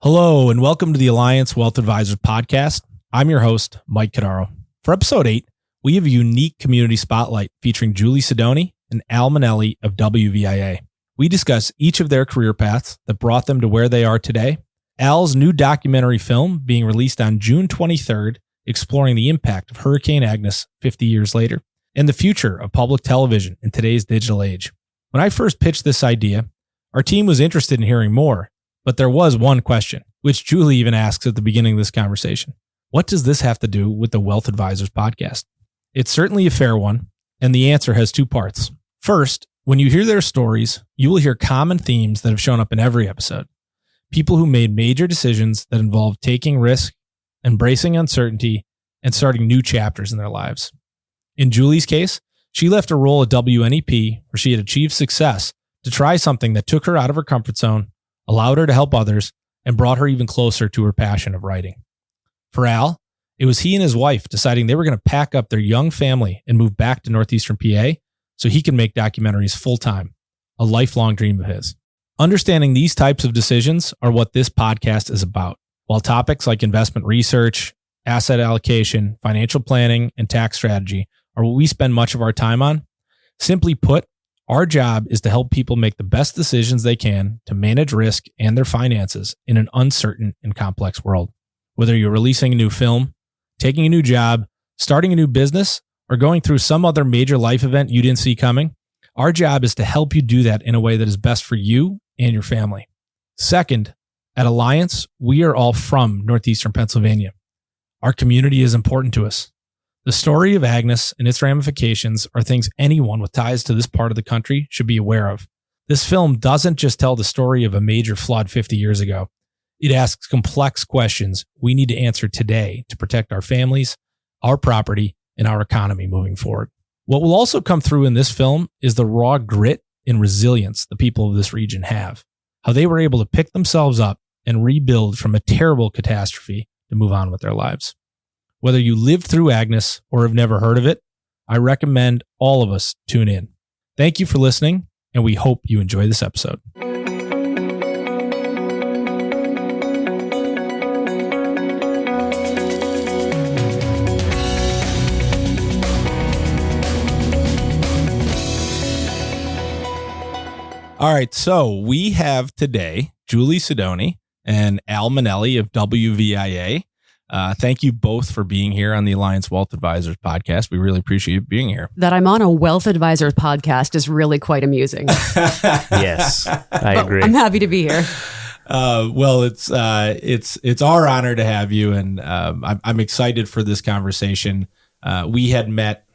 Hello, and welcome to the Alliance Wealth Advisors podcast. I'm your host, Mike Cadaro. For episode 8, we have a unique community spotlight featuring Julie Sidoni and Al Monelli of WVIA. We discuss each of their career paths that brought them to where they are today, Al's new documentary film being released on June 23rd, exploring the impact of Hurricane Agnes 50 years later, and the future of public television in today's digital age. When I first pitched this idea, our team was interested in hearing more, but there was one question, which Julie even asks at the beginning of this conversation. What does this have to do with the Wealth Advisors podcast? It's certainly a fair one, and the answer has two parts. First, when you hear their stories, you will hear common themes that have shown up in every episode. People who made major decisions that involved taking risk, embracing uncertainty, and starting new chapters in their lives. In Julie's case, she left a role at WNEP where she had achieved success to try something that took her out of her comfort zone, allowed her to help others, and brought her even closer to her passion of writing. For Al, it was he and his wife deciding they were going to pack up their young family and move back to Northeastern PA so he can make documentaries full-time, a lifelong dream of his. Understanding these types of decisions are what this podcast is about, while topics like investment research, asset allocation, financial planning, and tax strategy are what we spend much of our time on. Simply put, our job is to help people make the best decisions they can to manage risk and their finances in an uncertain and complex world. Whether you're releasing a new film, taking a new job, starting a new business, or going through some other major life event you didn't see coming, our job is to help you do that in a way that is best for you and your family. Second, at Alliance, we are all from Northeastern Pennsylvania. Our community is important to us. The story of Agnes and its ramifications are things anyone with ties to this part of the country should be aware of. This film doesn't just tell the story of a major flood 50 years ago. It asks complex questions we need to answer today to protect our families, our property, and our economy moving forward. What will also come through in this film is the raw grit and resilience the people of this region have, how they were able to pick themselves up and rebuild from a terrible catastrophe to move on with their lives. Whether you lived through Agnes or have never heard of it, I recommend all of us tune in. Thank you for listening, and we hope you enjoy this episode. All right, so we have today Julie Sidoni and Al Monelli of WVIA. Thank you both for being here on the Alliance Wealth Advisors podcast. We really appreciate you being here. That I'm on a Wealth Advisors podcast is really quite amusing. Yes, I agree. I'm happy to be here. Well, it's our honor to have you, and I'm excited for this conversation. We had met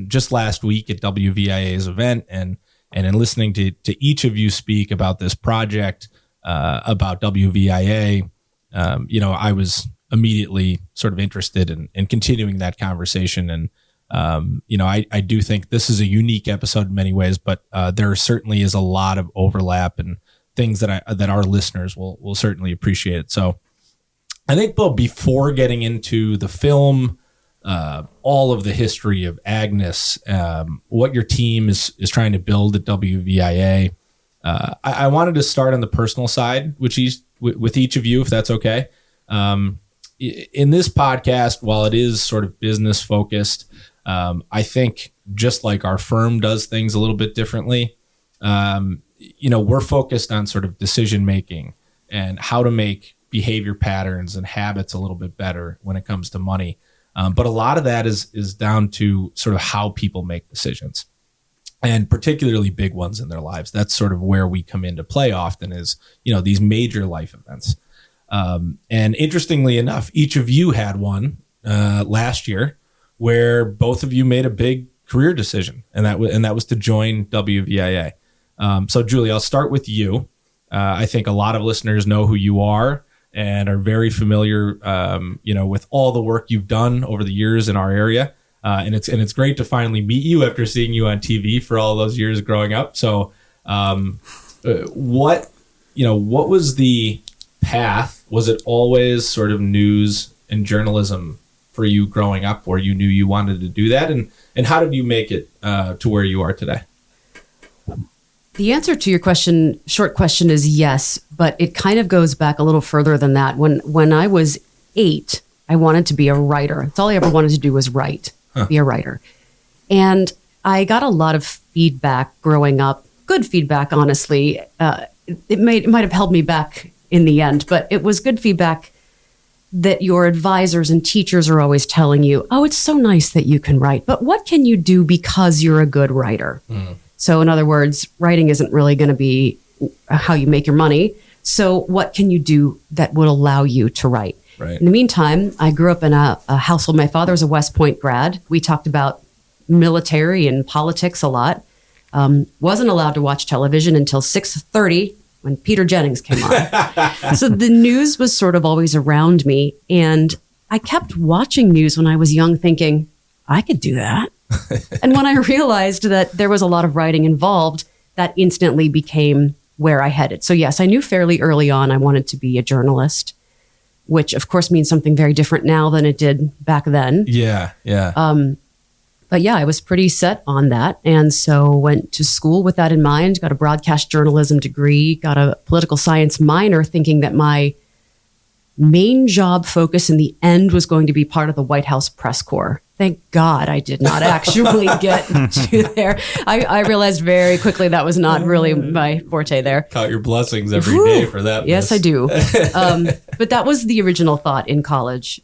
just last week at WVIA's event, and in listening to each of you speak about this project, about WVIA, I was immediately sort of interested in continuing that conversation. And, I do think this is a unique episode in many ways, but there certainly is a lot of overlap and things that our listeners will certainly appreciate. So I think, Bill, before getting into the film, all of the history of Agnes, what your team is trying to build at WVIA, I wanted to start on the personal side, with each of you, if that's okay. In this podcast, while it is sort of business focused, I think just like our firm does things a little bit differently, we're focused on sort of decision making and how to make behavior patterns and habits a little bit better when it comes to money. But a lot of that is down to sort of how people make decisions, and particularly big ones in their lives. That's sort of where we come into play often is, these major life events. And interestingly enough, each of you had one last year where both of you made a big career decision, and that was to join WVIA. So Julie, I'll start with you. I think a lot of listeners know who you are and are very familiar, with all the work you've done over the years in our area. And it's great to finally meet you after seeing you on TV for all those years growing up. So, what was the path? Was it always sort of news and journalism for you growing up, where you knew you wanted to do that? And how did you make it to where you are today? The answer to your question, short question, is yes, but it kind of goes back a little further than that. When I was 8, I wanted to be a writer. That's all I ever wanted to do was write, be a writer. And I got a lot of feedback growing up, good feedback, honestly. It might have held me back in the end, but it was good feedback that your advisors and teachers are always telling you, oh, it's so nice that you can write, but what can you do because you're a good writer? So in other words, writing isn't really going to be how you make your money. So what can you do that would allow you to write? Right. In the meantime, I grew up in a household. My father was a West Point grad. We talked about military and politics a lot. Wasn't allowed to watch television until 6:30 when Peter Jennings came on. So the news was sort of always around me. And I kept watching news when I was young thinking, I could do that. And when I realized that there was a lot of writing involved, that instantly became where I headed. So yes, I knew fairly early on I wanted to be a journalist, which of course means something very different now than it did back then. Yeah. But yeah, I was pretty set on that. And so went to school with that in mind, got a broadcast journalism degree, got a political science minor, thinking that my main job focus in the end was going to be part of the White House press corps. Thank God I did not actually get to there. I realized very quickly that was not really my forte there. Count your blessings every day for that. Yes, I do. But that was the original thought in college.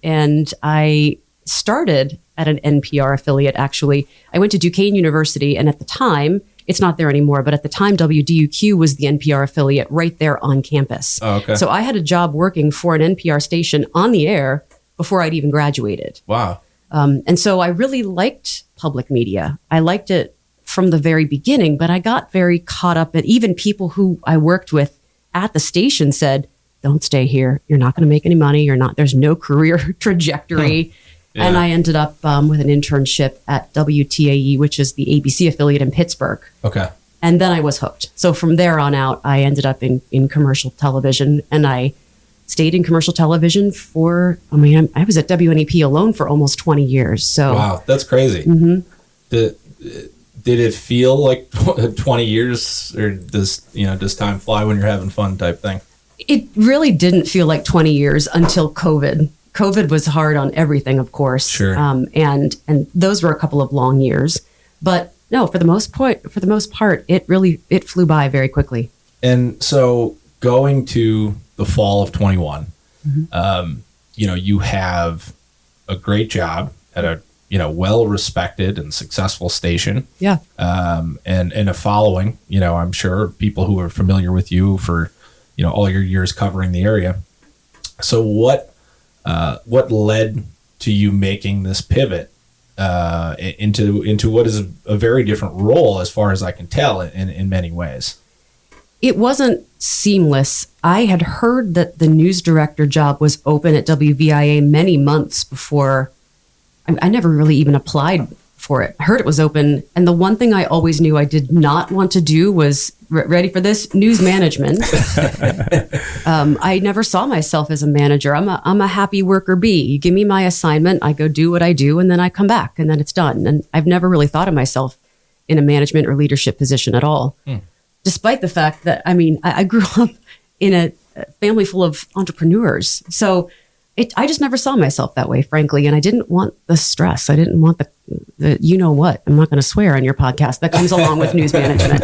And I started at an NPR affiliate, actually. I went to Duquesne University, and at the time, it's not there anymore, but at the time, WDUQ was the NPR affiliate right there on campus. Oh, okay. So I had a job working for an NPR station on the air before I'd even graduated. Wow. And so I really liked public media. I liked it from the very beginning, but I got very caught up at even people who I worked with at the station said, don't stay here. You're not going to make any money. There's no career trajectory. Yeah. And I ended up with an internship at WTAE, which is the ABC affiliate in Pittsburgh. Okay. And then I was hooked. So from there on out, I ended up in commercial television, and I stayed in commercial television I was at WNEP alone for almost 20 years. So wow, that's crazy. Mm-hmm. Did it feel like 20 years, or does time fly when you're having fun type thing? It really didn't feel like 20 years until COVID. COVID was hard on everything, of course. Sure. And those were a couple of long years. But no, for the most part, it flew by very quickly. And so going to the fall of 21, mm-hmm. You have a great job at a well-respected and successful station. Yeah. And a following, I'm sure people who are familiar with you for, all your years covering the area. So what led to you making this pivot into what is a very different role, as far as I can tell, in many ways? It wasn't seamless. I had heard that the news director job was open at WVIA many months before. I never really even applied for it. I heard it was open. And the one thing I always knew I did not want to do was, ready for this, news management. I never saw myself as a manager. I'm a happy worker bee. You give me my assignment, I go do what I do, and then I come back, and then it's done. And I've never really thought of myself in a management or leadership position at all. Despite the fact that, I grew up in a family full of entrepreneurs. So I just never saw myself that way, frankly. And I didn't want the stress. I didn't want the I'm not going to swear on your podcast, that comes along with news management.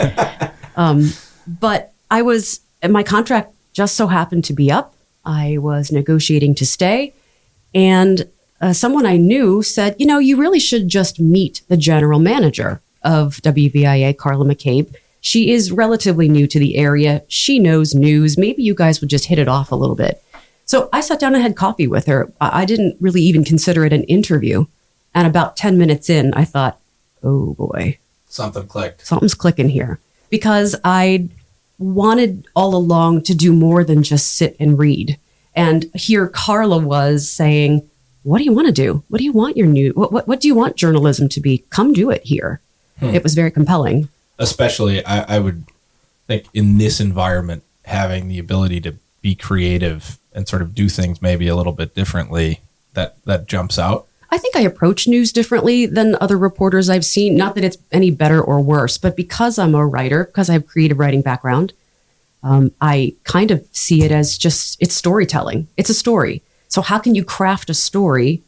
But my contract just so happened to be up. I was negotiating to stay. And someone I knew said, you really should just meet the general manager of WVIA, Carla McCabe. She is relatively new to the area. She knows news. Maybe you guys would just hit it off a little bit. So I sat down and had coffee with her. I didn't really even consider it an interview. And about 10 minutes in, I thought, oh boy. Something clicked. Something's clicking here. Because I wanted all along to do more than just sit and read. And here Carla was saying, what do you want to do? What do you want what do you want journalism to be? Come do it here. It was very compelling. Especially, I would think, in this environment, having the ability to be creative and sort of do things maybe a little bit differently, that jumps out. I think I approach news differently than other reporters I've seen. Not that it's any better or worse, but because I'm a writer, because I have creative writing background, I kind of see it as it's storytelling. It's a story. So how can you craft a story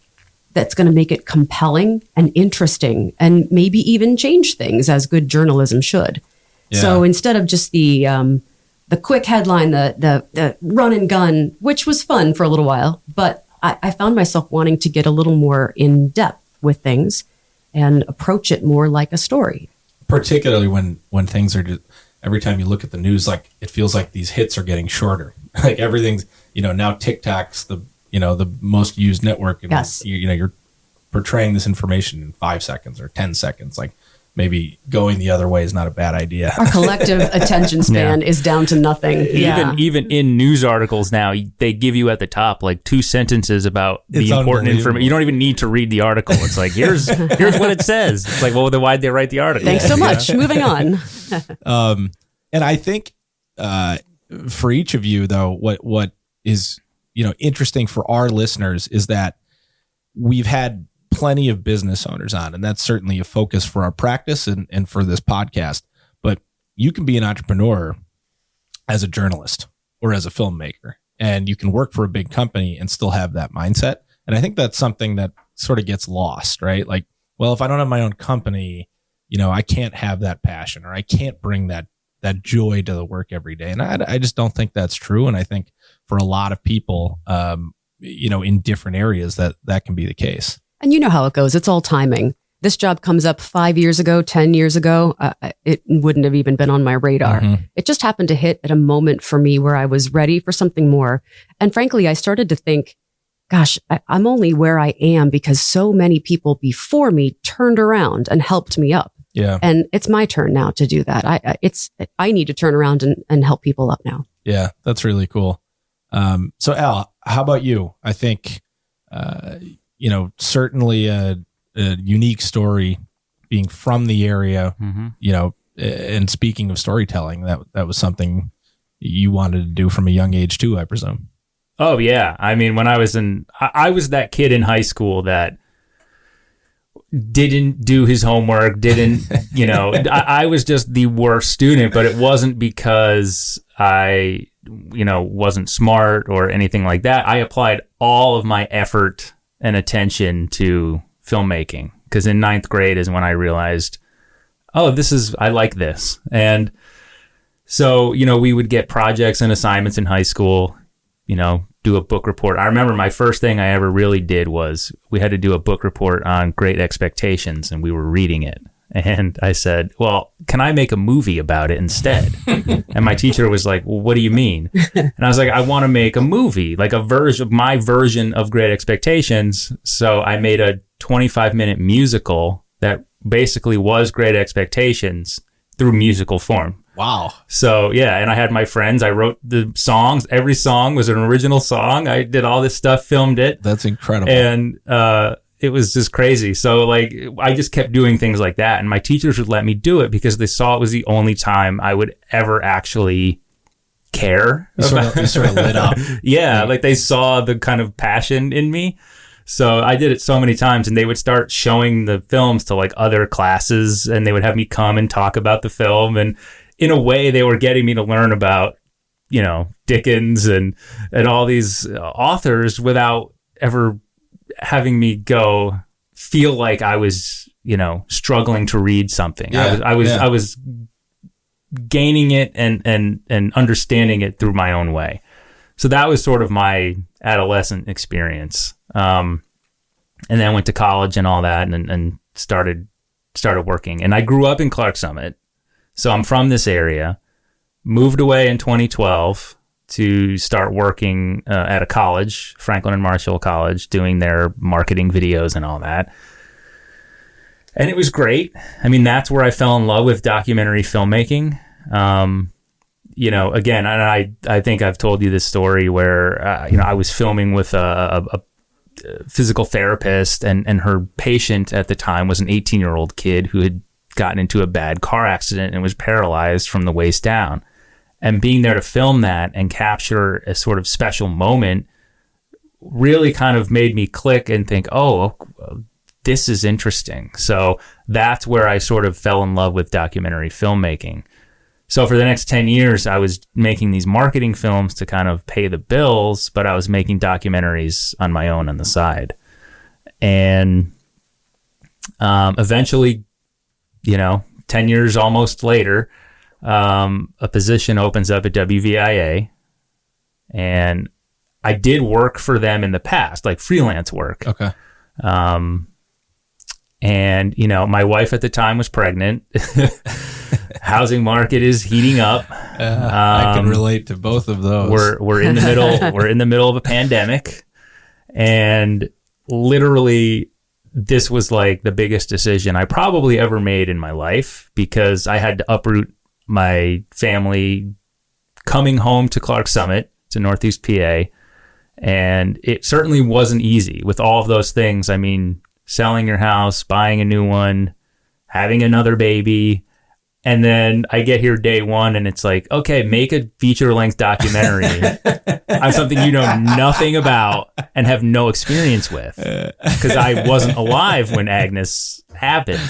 that's going to make it compelling and interesting and maybe even change things as good journalism should? Yeah. So instead of just the quick headline, the run and gun, which was fun for a little while, but I found myself wanting to get a little more in depth with things and approach it more like a story. Particularly when things are just, every time you look at the news, like it feels like these hits are getting shorter. Like everything's, now TikTok's the most used network. And yes. You're portraying this information in 5 seconds or 10 seconds. Like maybe going the other way is not a bad idea. Our collective attention span is down to nothing. Even in news articles now, they give you at the top like 2 sentences about the important information. You don't even need to read the article. It's like, here's what it says. It's like, well, then why'd they write the article? Thanks so much. Moving on. And I think for each of you, though, what is interesting for our listeners is that we've had plenty of business owners on, and that's certainly a focus for our practice and for this podcast. But you can be an entrepreneur as a journalist or as a filmmaker, and you can work for a big company and still have that mindset. And I think that's something that sort of gets lost, right? Like, well, if I don't have my own company, I can't have that passion, or I can't bring that joy to the work every day. And I just don't think that's true. And I think for a lot of people, in different areas that can be the case. And you know how it goes. It's all timing. This job comes up 5 years ago, 10 years ago. It wouldn't have even been on my radar. Mm-hmm. It just happened to hit at a moment for me where I was ready for something more. And frankly, I started to think, gosh, I'm only where I am because so many people before me turned around and helped me up. Yeah. And it's my turn now to do that. I need to turn around and help people up now. Yeah, that's really cool. So Al, how about you? I think, certainly a unique story being from the area, mm-hmm. And speaking of storytelling, that was something you wanted to do from a young age too, I presume. Oh yeah. I mean, when I was I was that kid in high school that didn't do his homework, I was just the worst student, but it wasn't because I, wasn't smart or anything like that. I applied all of my effort and attention to filmmaking because in 9th grade is when I realized, I like this. And so, we would get projects and assignments in high school, do a book report. I remember my first thing I ever really did was we had to do a book report on Great Expectations, and we were reading it. And I said, well, can I make a movie about it instead? And my teacher was like, well, what do you mean? And I was like, I want to make a movie, like my version of Great Expectations. So I made a 25-minute musical that basically was Great Expectations through musical form. Wow. So, yeah, and I had my friends. I wrote the songs. Every song was an original song. I did all this stuff, filmed it. That's incredible. And it was just crazy. So, I just kept doing things like that. And my teachers would let me do it because they saw it was the only time I would ever actually care. You sort of lit up. Yeah, they saw the kind of passion in me. So I did it so many times, and they would start showing the films to other classes, and they would have me come and talk about the film. And in a way, they were getting me to learn about, Dickens and all these authors without ever having me feel like I was, struggling to read something. Yeah, I was gaining it and understanding it through my own way. So that was sort of my adolescent experience. And then I went to college and all that and started working. And I grew up in Clark Summit. So I'm from this area, moved away in 2012 to start working at a college, Franklin and Marshall College, doing their marketing videos and all that. And it was great. I mean, that's where I fell in love with documentary filmmaking. Again, and I think I've told you this story where, I was filming with a physical therapist and her patient at the time was an 18-year-old kid who had gotten into a bad car accident and was paralyzed from the waist down. And being there to film that and capture a sort of special moment really kind of made me click and think, oh, this is interesting. So that's where I sort of fell in love with documentary filmmaking. So for the next 10 years, I was making these marketing films to kind of pay the bills, but I was making documentaries on my own on the side. And eventually, 10 years almost later, a position opens up at WVIA. And I did work for them in the past, like freelance work. Okay. And, my wife at the time was pregnant. Housing market is heating up. I can relate to both of those. We're in the middle. We're in the middle of a pandemic, and literally, this was like the biggest decision I probably ever made in my life, because I had to uproot my family coming home to Clark Summit to Northeast PA, and it certainly wasn't easy with all of those things. I mean, selling your house, buying a new one, having another baby. And then I get here day one and it's like, okay, make a feature-length documentary on something you know nothing about and have no experience with, because I wasn't alive when Agnes happened.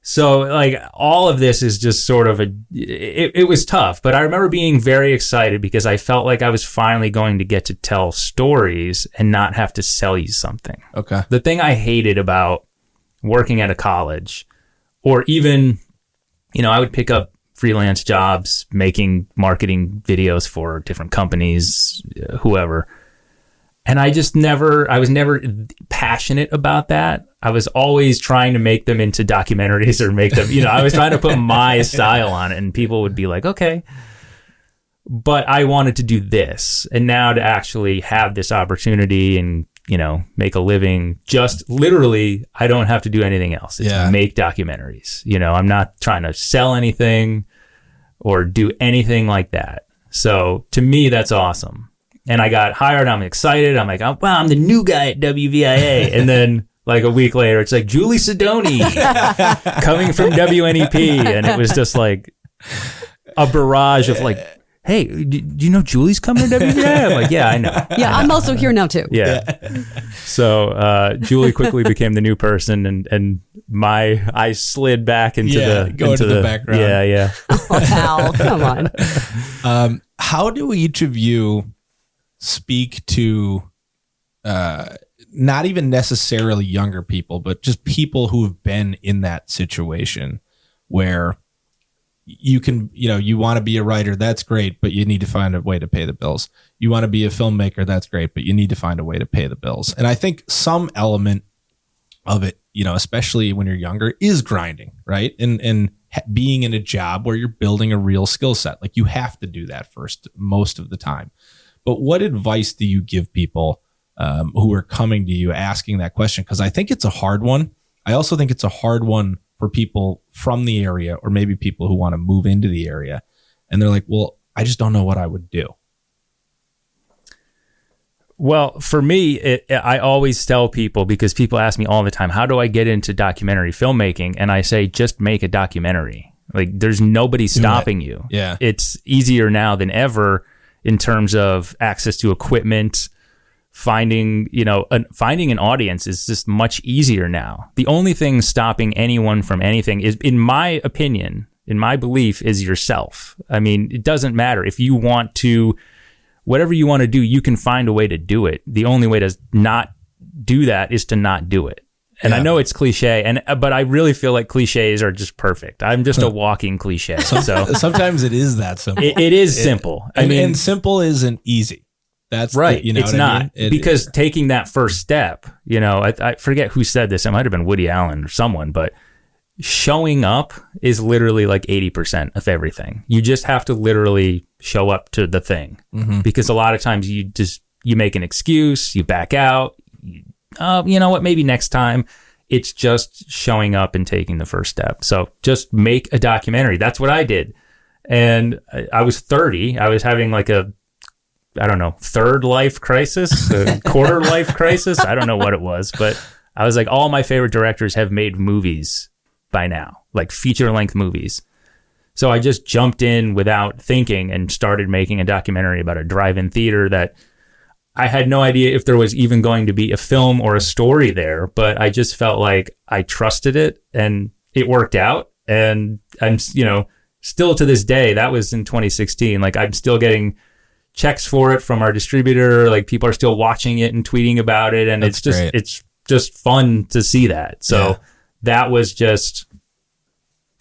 So like all of this is just sort of it was tough, but I remember being very excited because I felt like I was finally going to get to tell stories and not have to sell you something. Okay. The thing I hated about working at a college, or even, I would pick up freelance jobs making marketing videos for different companies, whoever. And I was never passionate about that. I was always trying to make them into documentaries or make them, I was trying to put my style on it, and people would be like, okay. But I wanted to do this. And now to actually have this opportunity and, make a living, just literally, I don't have to do anything else. It's make documentaries. I'm not trying to sell anything or do anything like that. So to me, that's awesome. And I got hired. I'm excited. I'm like, wow, I'm the new guy at WVIA. And then like a week later, it's like Julie Sidoni coming from WNEP. And it was just like a barrage of like, hey, do you know Julie's coming to WVIA? I'm like, yeah, I know. Yeah, I'm also here now too. Yeah. So Julie quickly became the new person, and I slid back into the background. Yeah. Oh, Hal, come on. How do each of you speak to not even necessarily younger people, but just people who have been in that situation where you can, you want to be a writer, that's great, but you need to find a way to pay the bills. You want to be a filmmaker, that's great, but you need to find a way to pay the bills. And I think some element of it, especially when you're younger, is grinding, right? And being in a job where you're building a real skill set. Like you have to do that first most of the time. But what advice do you give people who are coming to you asking that question? Because I think it's a hard one. I also think it's a hard one for people from the area, or maybe people who want to move into the area. And they're like, well, I just don't know what I would do. Well, for me, I always tell people, because people ask me all the time, how do I get into documentary filmmaking? And I say, just make a documentary. Like there's nobody stopping you. Yeah. It's easier now than ever in terms of access to equipment. Finding an audience is just much easier now. The only thing stopping anyone from anything is, in my opinion, in my belief, is yourself. I mean, it doesn't matter if you want to, whatever you want to do, you can find a way to do it. The only way to not do that is to not do it. And I know it's cliche, but I really feel like cliches are just perfect. I'm just a walking cliche. So sometimes it is that simple. It is simple. And simple isn't easy. That's right. It's not, because taking that first step, I forget who said this. It might have been Woody Allen or someone, but showing up is literally like 80% of everything. You just have to literally show up to the thing, because a lot of times you make an excuse, you back out. You know what? Maybe next time. It's just showing up and taking the first step. So just make a documentary. That's what I did. And I was 30. I was having like third life crisis, a quarter life crisis. I don't know what it was, but I was like, all my favorite directors have made movies by now, like feature length movies. So I just jumped in without thinking and started making a documentary about a drive-in theater that I had no idea if there was even going to be a film or a story there, but I just felt like I trusted it and it worked out. And I'm, still to this day, that was in 2016. Like I'm still getting checks for it from our distributor. Like people are still watching it and tweeting about it. And it's just fun to see that. So that was just,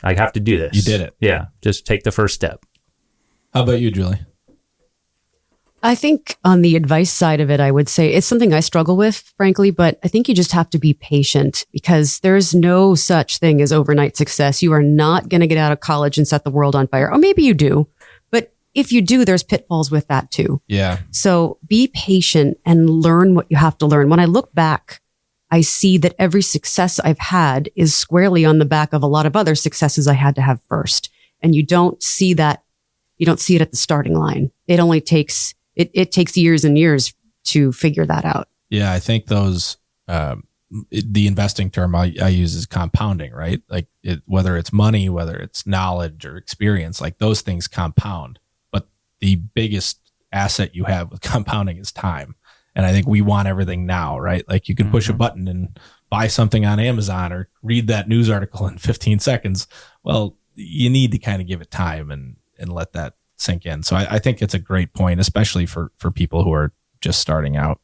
I have to do this. You did it. Yeah. Just take the first step. How about you, Julie? I think on the advice side of it, I would say it's something I struggle with, frankly, but I think you just have to be patient because there's no such thing as overnight success. You are not going to get out of college and set the world on fire. Or maybe you do, but if you do, there's pitfalls with that too. Yeah. So be patient and learn what you have to learn. When I look back, I see that every success I've had is squarely on the back of a lot of other successes I had to have first. And you don't see that. You don't see it at the starting line. It only takes It takes years and years to figure that out. Yeah, I think those, the investing term I use is compounding, right? Like whether it's money, whether it's knowledge or experience, like those things compound. But the biggest asset you have with compounding is time. And I think we want everything now, right? Like you can push a button and buy something on Amazon or read that news article in 15 seconds. Well, you need to kind of give it time and let that sink in. So I think it's a great point, especially for people who are just starting out.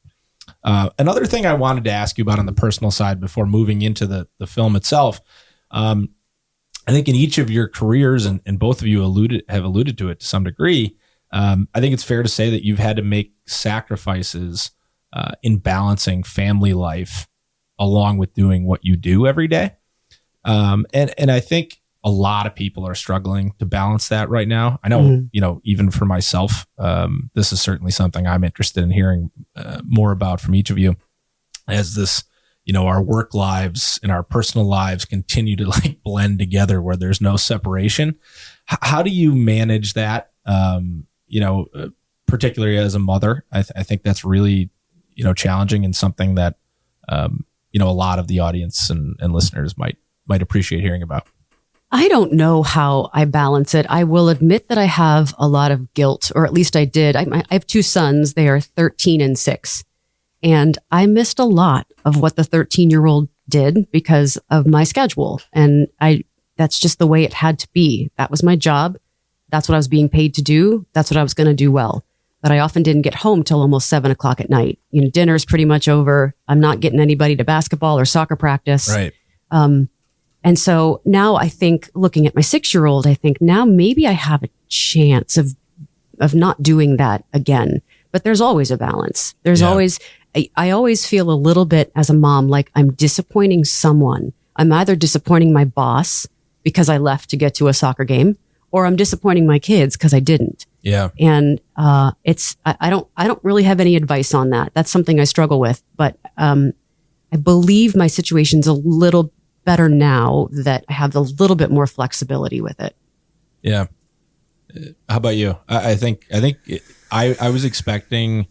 Another thing I wanted to ask you about on the personal side before moving into the film itself, I think in each of your careers, and both of you have alluded to it to some degree, I think it's fair to say that you've had to make sacrifices in balancing family life along with doing what you do every day. And I think a lot of people are struggling to balance that right now. I know, even for myself, this is certainly something I'm interested in hearing more about from each of you as this, our work lives and our personal lives continue to like blend together where there's no separation. How do you manage that? Particularly as a mother, I think that's really, challenging and something that, a lot of the audience and listeners might appreciate hearing about. I don't know how I balance it. I will admit that I have a lot of guilt, or at least I did. I have two sons. They are 13 and 6. And I missed a lot of what the 13-year-old did because of my schedule. And that's just the way it had to be. That was my job. That's what I was being paid to do. That's what I was going to do well. But I often didn't get home till almost 7 o'clock at night. Dinner's pretty much over. I'm not getting anybody to basketball or soccer practice. Right. And so now I think, looking at my 6-year-old, I think now maybe I have a chance of not doing that again. But there's always a balance. There's always, I always feel a little bit as a mom like I'm disappointing someone. I'm either disappointing my boss because I left to get to a soccer game, or I'm disappointing my kids because I didn't. Yeah. And I don't really have any advice on that. That's something I struggle with. But I believe my situation's a little better now that I have a little bit more flexibility with it. Yeah. How about you? I think I was expecting,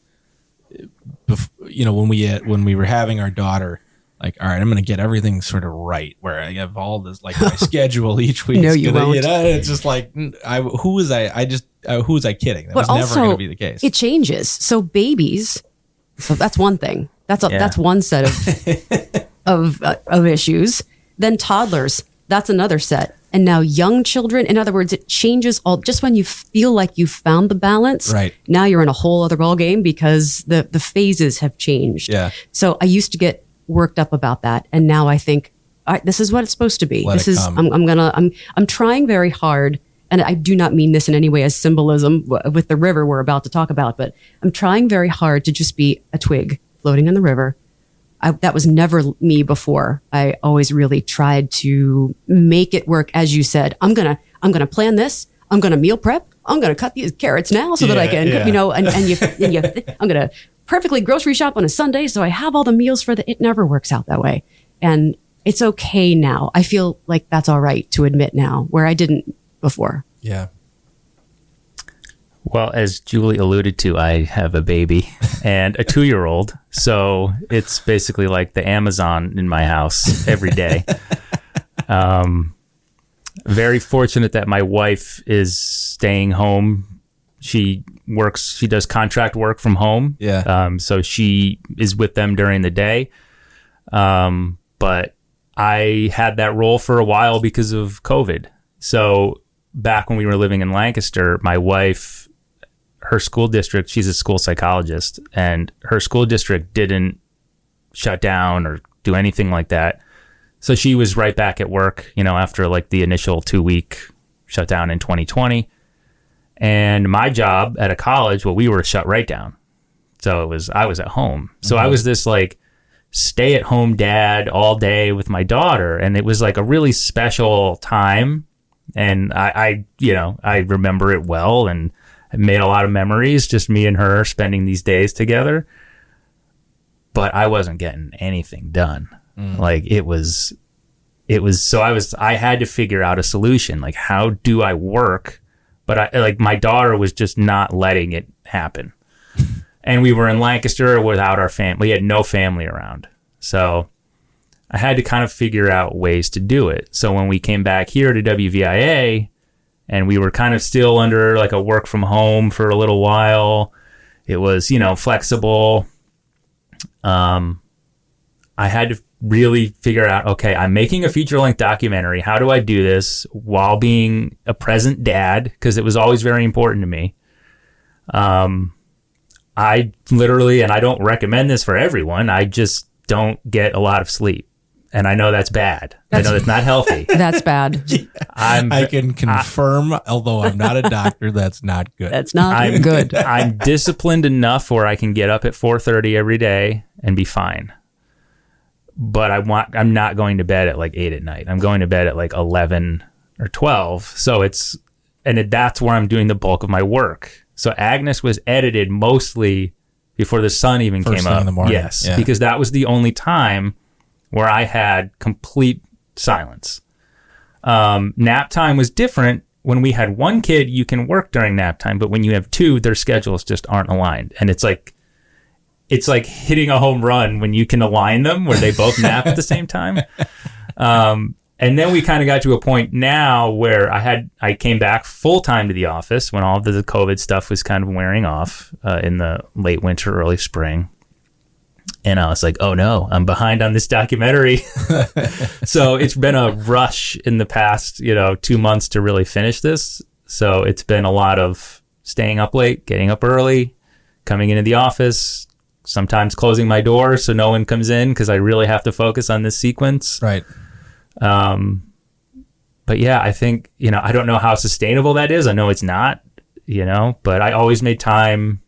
when we were having our daughter, like, all right, I'm going to get everything sort of right where I have all this, like my schedule each week. No, you won't. It's just like, who was I kidding? That was never going to be the case. It changes. So babies, so that's one thing. That's one set of issues. Then toddlers, that's another set. And now young children, in other words, it changes all. Just when you feel like you've found the balance, right, now you're in a whole other ball game because the phases have changed. Yeah. So I used to get worked up about that, and now I think, all right, this is what it's supposed to be. I'm trying very hard, and I do not mean this in any way as symbolism with the river we're about to talk about, but I'm trying very hard to just be a twig floating in the river. That was never me before. I always really tried to make it work. As you said, I'm going to plan this. I'm going to meal prep. I'm going to cut these carrots now so that I can, I'm going to perfectly grocery shop on a Sunday. So I have all the meals it never works out that way. And it's okay now. I feel like that's all right to admit now where I didn't before. Yeah. Well, as Julie alluded to, I have a baby and a 2-year-old. So it's basically like the Amazon in my house every day. Very fortunate that my wife is staying home She does contract work from home. Yeah. So she is with them during the day. But I had that role for a while because of COVID. So back when we were living in Lancaster, my wife, her school district, she's a school psychologist, and her school district didn't shut down or do anything like that. So she was right back at work, after like the initial 2-week shutdown in 2020. And my job at a college, we were shut right down. So I was at home. So I was this like stay at home dad all day with my daughter. And it was like a really special time. And I remember it well, and I made a lot of memories, just me and her spending these days together. But I wasn't getting anything done. Like I had to figure out a solution. Like, how do I work? But my daughter was just not letting it happen. And we were in Lancaster without our family. We had no family around. So I had to kind of figure out ways to do it. So when we came back here to WVIA, and we were kind of still under like a work from home for a little while, it was, flexible. I had to really figure out, okay, I'm making a feature-length documentary. How do I do this while being a present dad? Because it was always very important to me. I literally, and I don't recommend this for everyone, I just don't get a lot of sleep. And I know that's bad. I know that's not healthy. That's bad. I can confirm, although I'm not a doctor, that's not good. That's not good. I'm disciplined enough where I can get up at 4:30 every day and be fine. But I'm not going to bed at like 8 at night. I'm going to bed at like 11 or 12. So that's where I'm doing the bulk of my work. So Agnes was edited mostly before the sun even came up. In the morning. Yes, yeah. Because that was the only time where I had complete silence. Nap time was different. When we had one kid, you can work during nap time, but when you have two, their schedules just aren't aligned. And it's like hitting a home run when you can align them where they both nap at the same time. And then we kind of got to a point now where I came back full time to the office when all of the COVID stuff was kind of wearing off in the late winter, early spring. And I was like, oh no, I'm behind on this documentary. So it's been a rush in the past, 2 months to really finish this. So it's been a lot of staying up late, getting up early, coming into the office, sometimes closing my door so no one comes in because I really have to focus on this sequence. Right. But yeah, I think, I don't know how sustainable that is. I know it's not, but I always made time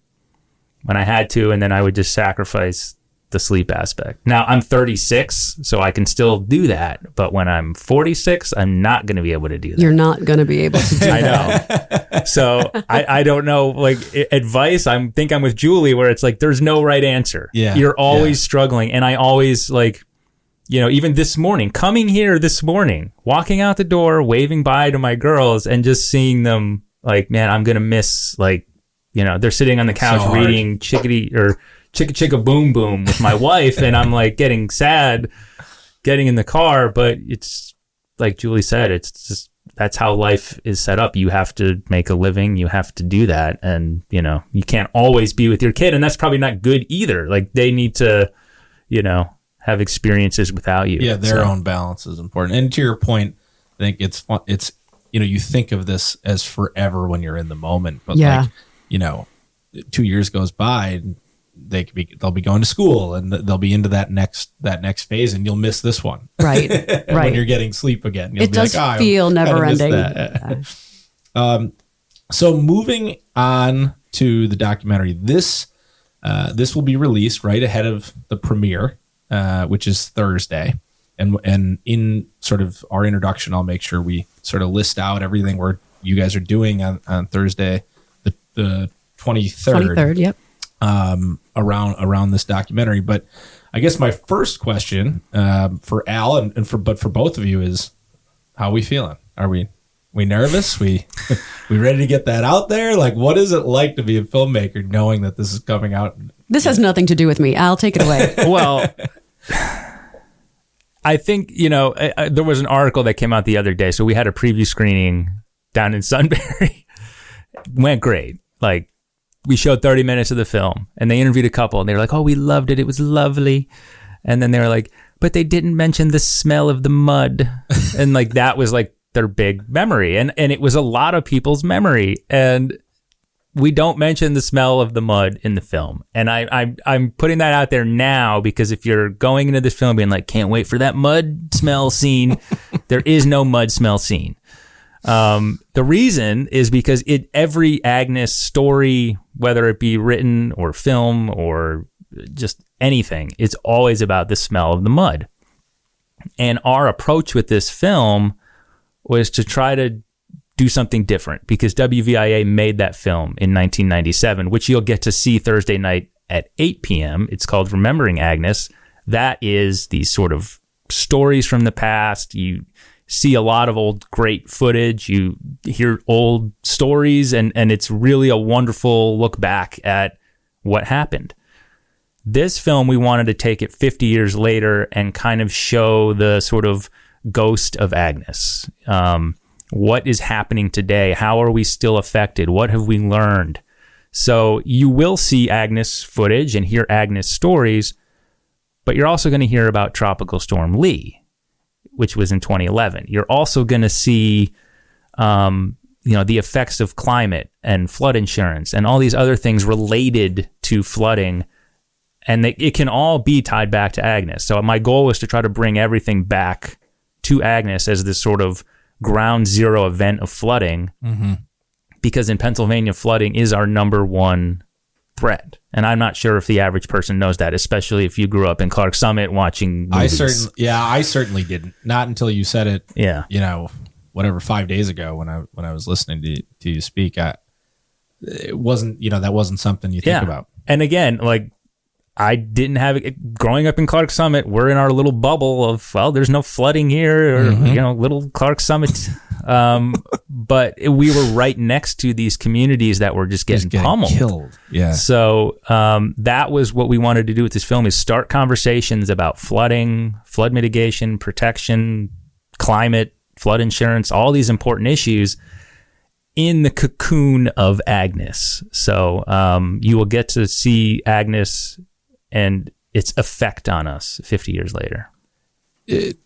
when I had to, and then I would just sacrifice the sleep aspect. Now I'm 36, so I can still do that. But when I'm 46, I'm not going to be able to do that. You're not going to be able to do that. I know. So I don't know, like advice. I think I'm with Julie where it's like, there's no right answer. Yeah. You're always struggling. And I always even this morning, coming here this morning, walking out the door, waving bye to my girls and just seeing them like, man, I'm going to miss they're sitting on the couch reading Chickadee or Chicka Chicka Boom Boom with my wife, and I'm like getting sad getting in the car, but it's like Julie said, it's just that's how life is set up. You have to make a living, you have to do that, and you can't always be with your kid, and that's probably not good either. Like they need to have experiences without you. Yeah, their own balance is important. And to your point, I think it's fun. It's you think of this as forever when you're in the moment, but 2 years goes by and they'll be going to school and they'll be into that next phase, and you'll miss this one. Right. When you're getting sleep again. You'll it does feel never ending. So moving on to the documentary, this will be released right ahead of the premiere, which is Thursday. And in sort of our introduction, I'll make sure we sort of list out everything you guys are doing on Thursday, the 23rd. 23rd, yep. Around this documentary. But I guess my first question for Al and for both of you is, how are we feeling? Are we nervous? We ready to get that out there? Like, what is it like to be a filmmaker knowing that this is coming out? This has nothing to do with me. I'll take it away. Well, I think, there was an article that came out the other day. So we had a preview screening down in Sunbury. Went great. like, we showed 30 minutes of the film and they interviewed a couple and they were like, oh, we loved it. It was lovely. And then they were like, but they didn't mention the smell of the mud. And like, that was like their big memory. And it was a lot of people's memory. And we don't mention the smell of the mud in the film. And I'm putting that out there now because if you're going into this film being like, can't wait for that mud smell scene, there is no mud smell scene. The reason is because every Agnes story, whether it be written or film or just anything, it's always about the smell of the mud. And our approach with this film was to try to do something different because WVIA made that film in 1997, which you'll get to see Thursday night at 8 p.m. It's called Remembering Agnes. That is these sort of stories from the past. You see a lot of old great footage. You hear old stories, and it's really a wonderful look back at what happened. This film, we wanted to take it 50 years later and kind of show the sort of ghost of Agnes. What is happening today? How are we still affected? What have we learned? So you will see Agnes footage and hear Agnes stories, but you're also going to hear about Tropical Storm Lee, which was in 2011. You're also going to see, the effects of climate and flood insurance and all these other things related to flooding. And it can all be tied back to Agnes. So my goal was to try to bring everything back to Agnes as this sort of ground zero event of flooding, because in Pennsylvania, flooding is our number one threat. And I'm not sure if the average person knows that, especially if you grew up in Clark Summit watching movies. I certainly didn't. Not until you said it. Yeah. 5 days ago when I was listening to you speak, it wasn't, that wasn't something you think about. And again, like, I didn't have it growing up in Clark Summit. We're in our little bubble of, well, there's no flooding here or, little Clark Summit. But we were right next to these communities that were just getting pummeled. Killed. Yeah. So that was what we wanted to do with this film, is start conversations about flooding, flood mitigation, protection, climate, flood insurance, all these important issues in the cocoon of Agnes. So you will get to see Agnes and its effect on us 50 years later.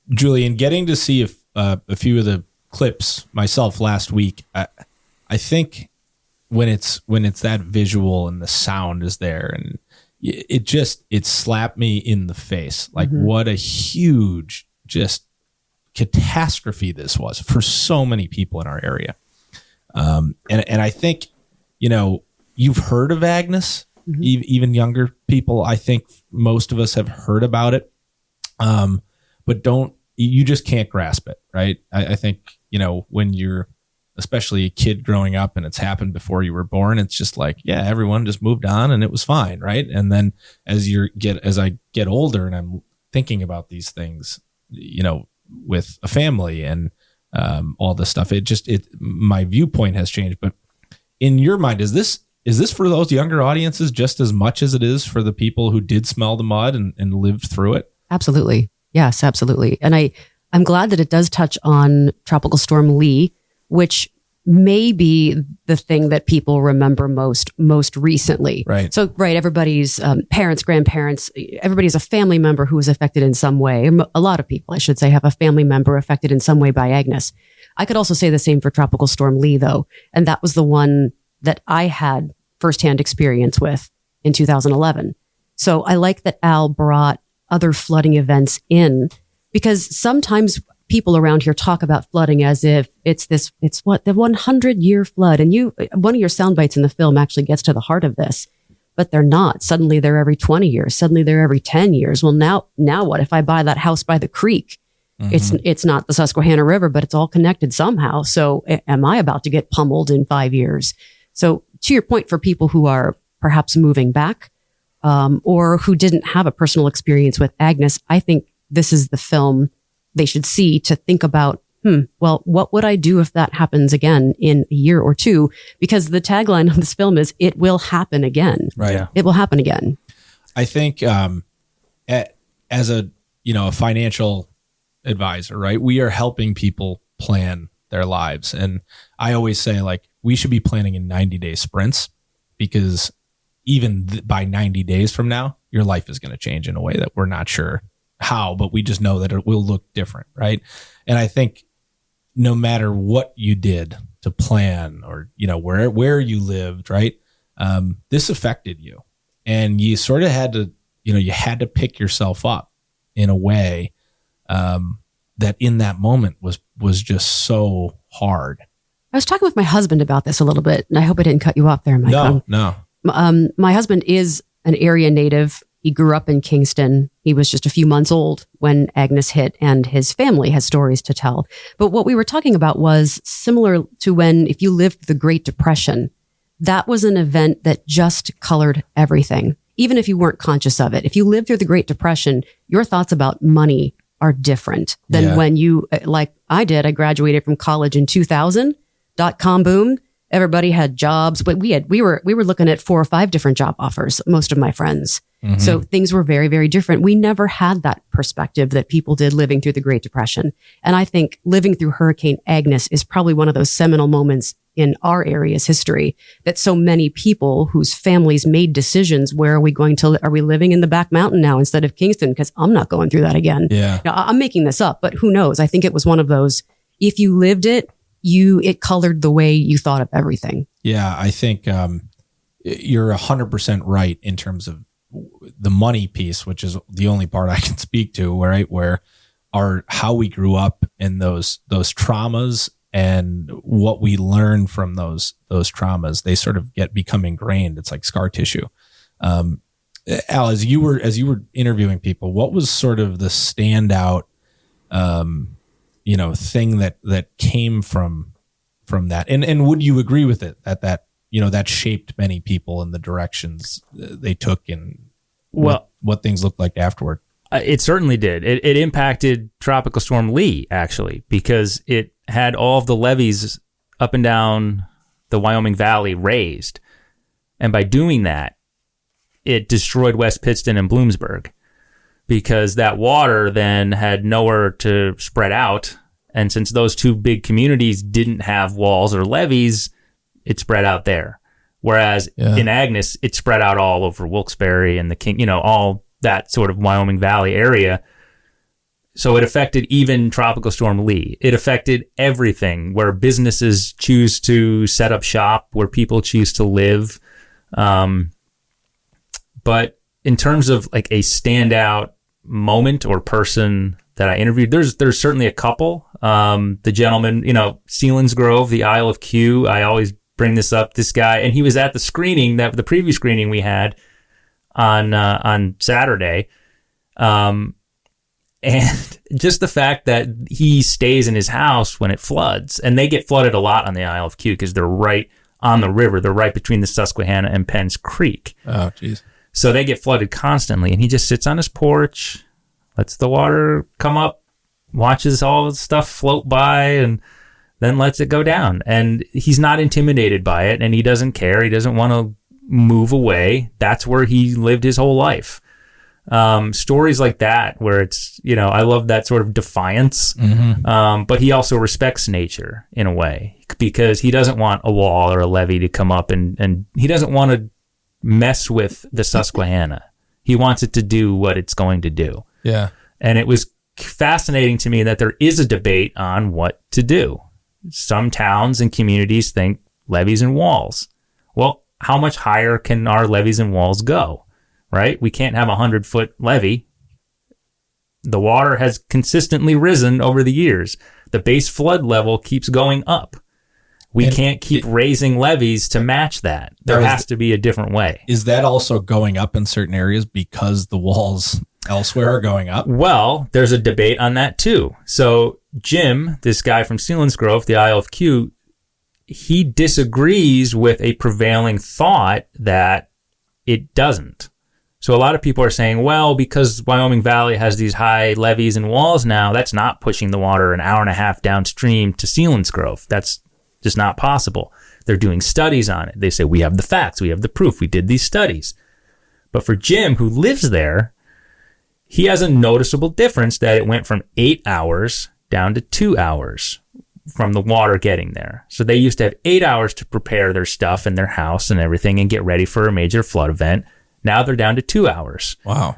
Julian, getting to see a few of the clips myself last week, I think when it's that visual and the sound is there, and it slapped me in the face. Like, what a huge just catastrophe this was for so many people in our area. And I think, you've heard of Agnes, even younger people. I think most of us have heard about it, but you just can't grasp it, right? I think, when you're especially a kid growing up and it's happened before you were born, it's just like, yeah, everyone just moved on and it was fine, right? And then as I get older and I'm thinking about these things, with a family and all this stuff, my viewpoint has changed. But in your mind, is this for those younger audiences just as much as it is for the people who did smell the mud and lived through it? Absolutely. Yes, absolutely. And I'm glad that it does touch on Tropical Storm Lee, which may be the thing that people remember most recently. Right. So, right, everybody's parents, grandparents, everybody's a family member who was affected in some way. A lot of people, I should say, have a family member affected in some way by Agnes. I could also say the same for Tropical Storm Lee, though. And that was the one that I had firsthand experience with in 2011. So I like that Al brought other flooding events in, because sometimes people around here talk about flooding as if it's the 100-year flood. And one of your sound bites in the film actually gets to the heart of this, but they're not. Suddenly they're every 20 years. Suddenly they're every 10 years. Well, now what if I buy that house by the creek? It's not the Susquehanna River, but it's all connected somehow. So am I about to get pummeled in 5 years? So to your point, for people who are perhaps moving back, or who didn't have a personal experience with Agnes, I think this is the film they should see to think about, well, what would I do if that happens again in a year or two? Because the tagline of this film is, it will happen again. Right. Yeah. It will happen again. I think as a financial advisor, right, we are helping people plan their lives. And I always say, like, we should be planning in 90-day sprints. because even by 90 days from now, your life is going to change in a way that we're not sure how, but we just know that it will look different, right? And I think no matter what you did to plan or, where you lived, right? This affected you, and you sort of had to, you had to pick yourself up in a way that in that moment was just so hard. I was talking with my husband about this a little bit, and I hope I didn't cut you off there, Mike. No. My husband is an area native. He grew up in Kingston. He was just a few months old when Agnes hit, and his family has stories to tell. But what we were talking about was similar to when, if you lived the Great Depression, that was an event that just colored everything, even if you weren't conscious of it. If you lived through the Great Depression, your thoughts about money are different than when you, like I did, I graduated from college in 2000, .com boom. Everybody had jobs, but we were looking at 4 or 5 different job offers, most of my friends. Mm-hmm. So things were very, very different. We never had that perspective that people did living through the Great Depression. And I think living through Hurricane Agnes is probably one of those seminal moments in our area's history that so many people whose families made decisions, are we living in the back mountain now instead of Kingston? Because I'm not going through that again. Yeah. Now, I'm making this up, but who knows? I think it was one of those, if you lived it, it colored the way you thought of everything. Yeah, I think you're 100% right in terms of the money piece, which is the only part I can speak to, right? Where how we grew up in those traumas and what we learn from those traumas, they sort of become ingrained. It's like scar tissue. Al, as you were interviewing people, what was sort of the standout thing that came from that, and would you agree with it that shaped many people in the directions they took and what things looked like afterward? It certainly did. It impacted Tropical Storm Lee, actually, because it had all of the levees up and down the Wyoming Valley raised, and by doing that, it destroyed West Pittston and Bloomsburg, because that water then had nowhere to spread out. And since those two big communities didn't have walls or levees, it spread out there. Whereas in Agnes, it spread out all over Wilkes-Barre and the King, all that sort of Wyoming Valley area. So it affected even Tropical Storm Lee. It affected everything where businesses choose to set up shop, where people choose to live. But in terms of like a standout moment or person that I interviewed, there's certainly a couple. The gentleman, Selinsgrove, the Isle of Q. I always bring this up. This guy, and he was at the screening, the preview screening we had on Saturday, and just the fact that he stays in his house when it floods, and they get flooded a lot on the Isle of Q because they're right on the river. They're right between the Susquehanna and Penns Creek. Oh, geez. So they get flooded constantly, and he just sits on his porch, lets the water come up, watches all the stuff float by, and then lets it go down. And he's not intimidated by it, and he doesn't care. He doesn't want to move away. That's where he lived his whole life. Stories like that, where it's, I love that sort of defiance. Mm-hmm. But he also respects nature in a way, because he doesn't want a wall or a levee to come up, and he doesn't want to mess with the Susquehanna. He wants it to do what it's going to do. Yeah. And it was fascinating to me that there is a debate on what to do. Some towns and communities think levees and walls. Well, how much higher can our levees and walls go? Right? We can't have a 100-foot levee. The water has consistently risen over the years. The base flood level keeps going up. We can't keep raising levees to match that. There has to be a different way. Is that also going up in certain areas because the walls elsewhere are going up? Well, there's a debate on that too. So Jim, this guy from Selinsgrove, the Isle of Q, he disagrees with a prevailing thought that it doesn't. So a lot of people are saying, well, because Wyoming Valley has these high levees and walls now, that's not pushing the water an hour and a half downstream to Selinsgrove. That's just not possible. They're doing studies on it. They say, we have the facts, we have the proof, we did these studies. But for Jim, who lives there, he has a noticeable difference that it went from 8 hours down to 2 hours. from the water getting there. So they used to have 8 hours to prepare their stuff and their house and everything and get ready for a major flood event. Now they're down to 2 hours. Wow.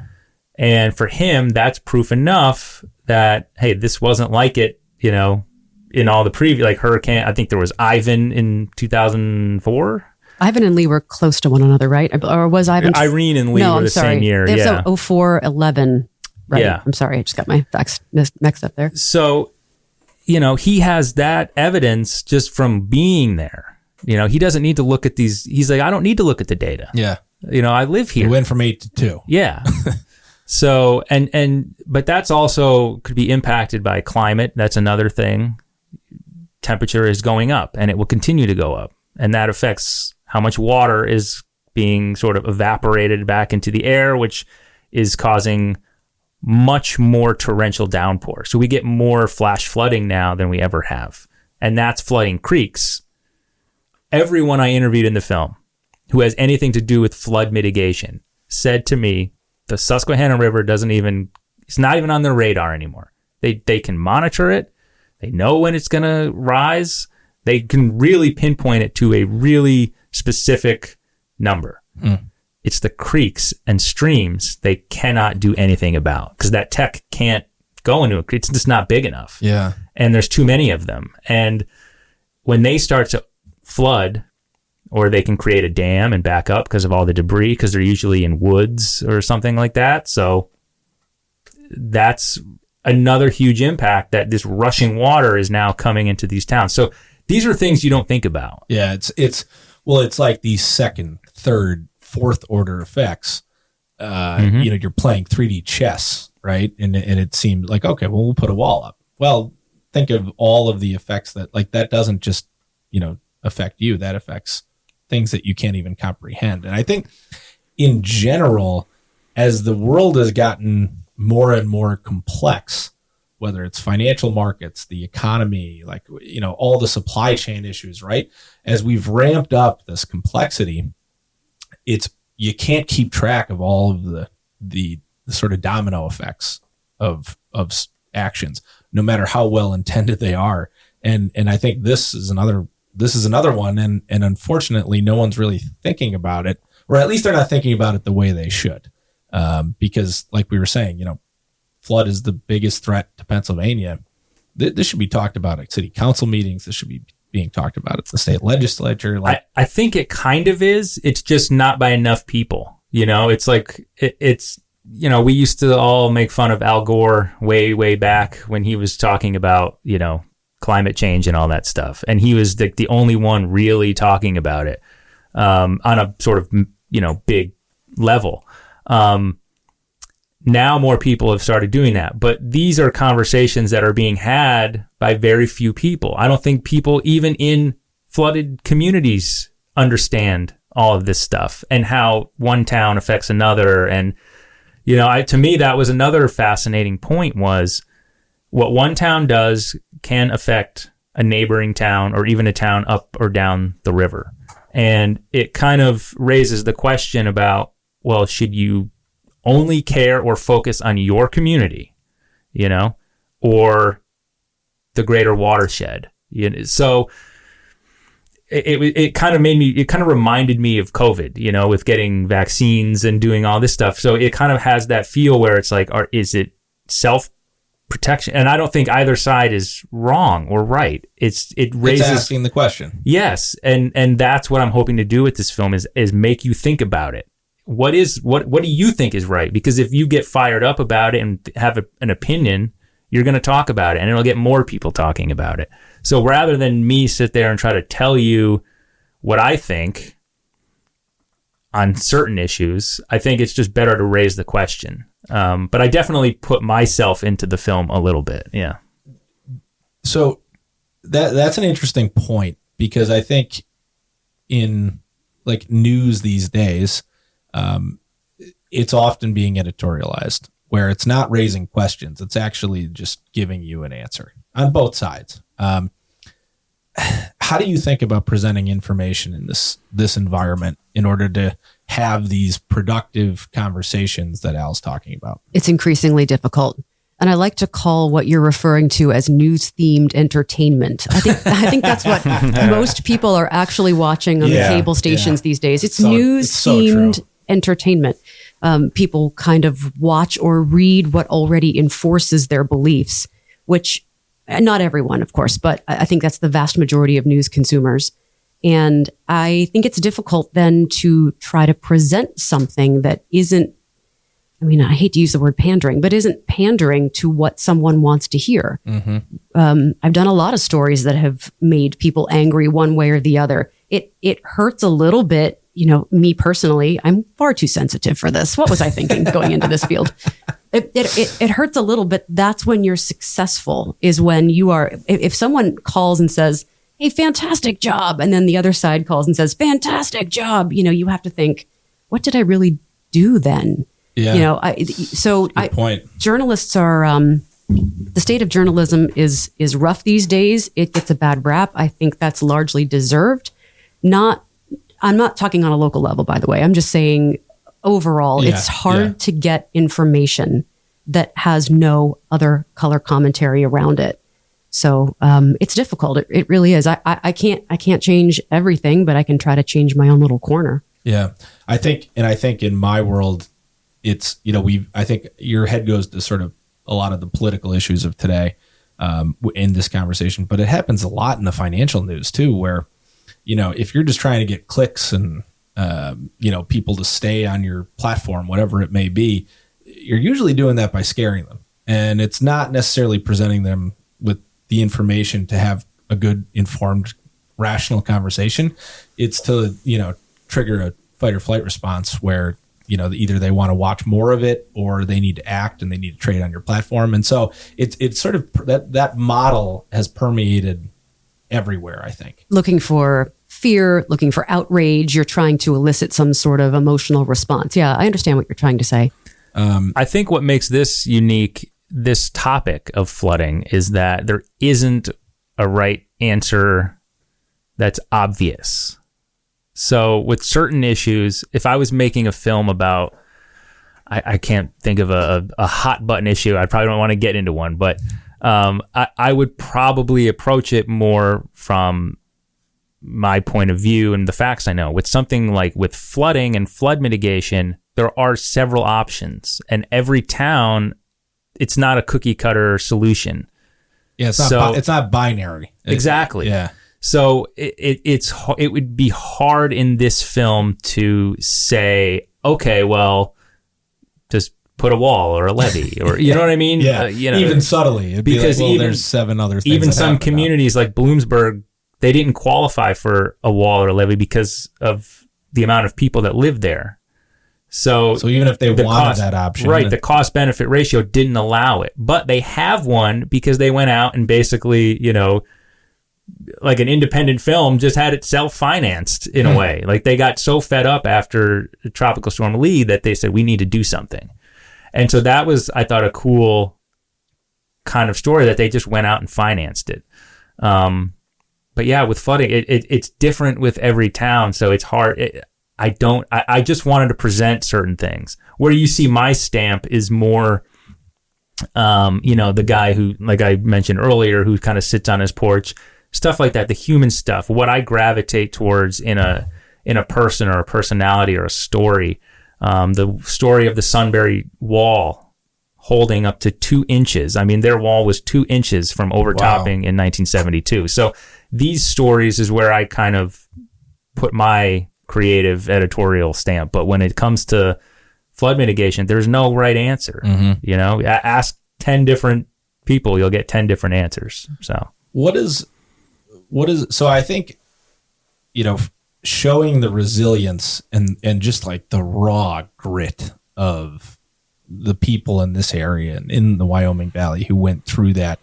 And for him, that's proof enough that, hey, this wasn't like it, you know, in all the previous, like Hurricane, I think there was Ivan in 2004. Ivan and Lee were close to one another, right? Or was Ivan? Irene and Lee were the same year. There's yeah. 04-11, right? Yeah. I'm sorry. I just got my facts mixed up there. So, you know, he has that evidence just from being there. You know, he doesn't need to look at these. He's like, I don't need to look at the data. Yeah. You know, I live here. You went from 8 to 2. Yeah. So, but that's also could be impacted by climate. That's another thing. Temperature is going up and it will continue to go up. And that affects how much water is being sort of evaporated back into the air, which is causing much more torrential downpour. So we get more flash flooding now than we ever have. And that's flooding creeks. Everyone I interviewed in the film who has anything to do with flood mitigation said to me, the Susquehanna River it's not even on their radar anymore. They can monitor it. They know when it's going to rise. They can really pinpoint it to a really specific number. It's the creeks and streams they cannot do anything about because that tech can't go into it. It's just not big enough. Yeah. And there's too many of them. And when they start to flood, or they can create a dam and back up because of all the debris, because they're usually in woods or something like that. So that's another huge impact that this rushing water is now coming into these towns. So these are things you don't think about. Yeah, it's like these second, third, fourth order effects. You know, you're playing 3D chess, right? And it seems like, okay, well, we'll put a wall up. Well, think of all of the effects that doesn't just, you know, affect you. That affects things that you can't even comprehend. And I think in general, as the world has gotten more and more complex, whether it's financial markets, the economy, like, you know, all the supply chain issues, right? As we've ramped up this complexity, you can't keep track of all of the sort of domino effects of actions, no matter how well intended they are. And I think this is another one. And unfortunately, no one's really thinking about it, or at least they're not thinking about it the way they should. Because like we were saying, you know, flood is the biggest threat to Pennsylvania. This should be talked about at city council meetings. This should be being talked about at the state legislature. I think it kind of is. It's just not by enough people. You know, it's like, it's, you know, we used to all make fun of Al Gore way, way back when he was talking about, you know, climate change and all that stuff. And he was the only one really talking about it on a sort of, you know, big level. Now more people have started doing that, but these are conversations that are being had by very few people. I don't think people even in flooded communities understand all of this stuff and how one town affects another. And, you know, to me, that was another fascinating point, was what one town does can affect a neighboring town or even a town up or down the river. And it kind of raises the question about, well, should you only care or focus on your community, you know, or the greater watershed? You know, so it kind of reminded me of COVID, you know, with getting vaccines and doing all this stuff. So it kind of has that feel where it's like, is it self-protection? And I don't think either side is wrong or right. It raises, it's asking the question. Yes, and that's what I'm hoping to do with this film is make you think about it. What do you think is right? Because if you get fired up about it and have an opinion, you're going to talk about it, and it'll get more people talking about it. So rather than me sit there and try to tell you what I think on certain issues, I think it's just better to raise the question. But I definitely put myself into the film a little bit. Yeah. So that's an interesting point, because I think in like news these days, it's often being editorialized, where it's not raising questions. It's actually just giving you an answer on both sides. How do you think about presenting information in this environment in order to have these productive conversations that Al's talking about? It's increasingly difficult. And I like to call what you're referring to as news-themed entertainment. I think that's what most people are actually watching on the cable stations these days. It's news-themed entertainment. People kind of watch or read what already enforces their beliefs, which not everyone, of course, but I think that's the vast majority of news consumers. And I think it's difficult then to try to present something that isn't, I mean, I hate to use the word pandering, but isn't pandering to what someone wants to hear. Mm-hmm. I've done a lot of stories that have made people angry one way or the other. It hurts a little bit. You know, me personally, I'm far too sensitive for this. What was I thinking going into this field? It hurts a little bit. That's when you're successful, is when you are, if someone calls and says, hey, fantastic job. And then the other side calls and says, fantastic job. You know, you have to think, what did I really do then? Yeah. You know, Good point. Journalists are, the state of journalism is rough these days. It gets a bad rap. I think that's largely deserved. I'm not talking on a local level, by the way. I'm just saying overall, it's hard to get information that has no other color commentary around it. So it's difficult. It really is. I can't change everything, but I can try to change my own little corner. Yeah. I think in my world, it's, you know, I think your head goes to sort of a lot of the political issues of today in this conversation, but it happens a lot in the financial news too, where, you know, if you're just trying to get clicks and, you know, people to stay on your platform, whatever it may be, you're usually doing that by scaring them. And it's not necessarily presenting them with the information to have a good, informed, rational conversation. It's to, you know, trigger a fight or flight response where, you know, either they want to watch more of it or they need to act and they need to trade on your platform. And so it's sort of that model has permeated everywhere, I think. Looking for fear, looking for outrage. You're trying to elicit some sort of emotional response. Yeah, I understand what you're trying to say. I think what makes this unique, this topic of flooding, is that there isn't a right answer that's obvious. So with certain issues, if I was making a film about, I can't think of a hot button issue, I probably don't want to get into one, but I would probably approach it more from my point of view and the facts I know. With something like with flooding and flood mitigation, there are several options, and every town, it's not a cookie cutter solution. Yeah, it's not binary. Exactly. Yeah. So it would be hard in this film to say, okay, well, just put a wall or a levee, or you know what I mean? Yeah. You know, even subtly, it'd because be like, well, there's 7 other things. Even some communities like Bloomsburg, they didn't qualify for a wall or a levee because of the amount of people that lived there. So even if they wanted that option, right, the cost benefit ratio didn't allow it, but they have one because they went out and basically, you know, like an independent film, just had it self-financed in a way. Like they got so fed up after Tropical Storm Lee that they said, we need to do something. And so that was, I thought, a cool kind of story that they just went out and financed it. But yeah, with flooding, it's different with every town. So it's hard. I just wanted to present certain things. Where you see my stamp is more, you know, the guy who, like I mentioned earlier, who kind of sits on his porch, stuff like that, the human stuff, what I gravitate towards in a person or a personality or a story. The story of the Sunbury Wall holding up to 2 inches. I mean, their wall was 2 inches from overtopping in 1972. So these stories is where I kind of put my creative editorial stamp. But when it comes to flood mitigation, there's no right answer. Mm-hmm. You know, ask 10 different people, you'll get 10 different answers. So so I think, you know, showing the resilience and just like the raw grit of the people in this area and in the Wyoming Valley who went through that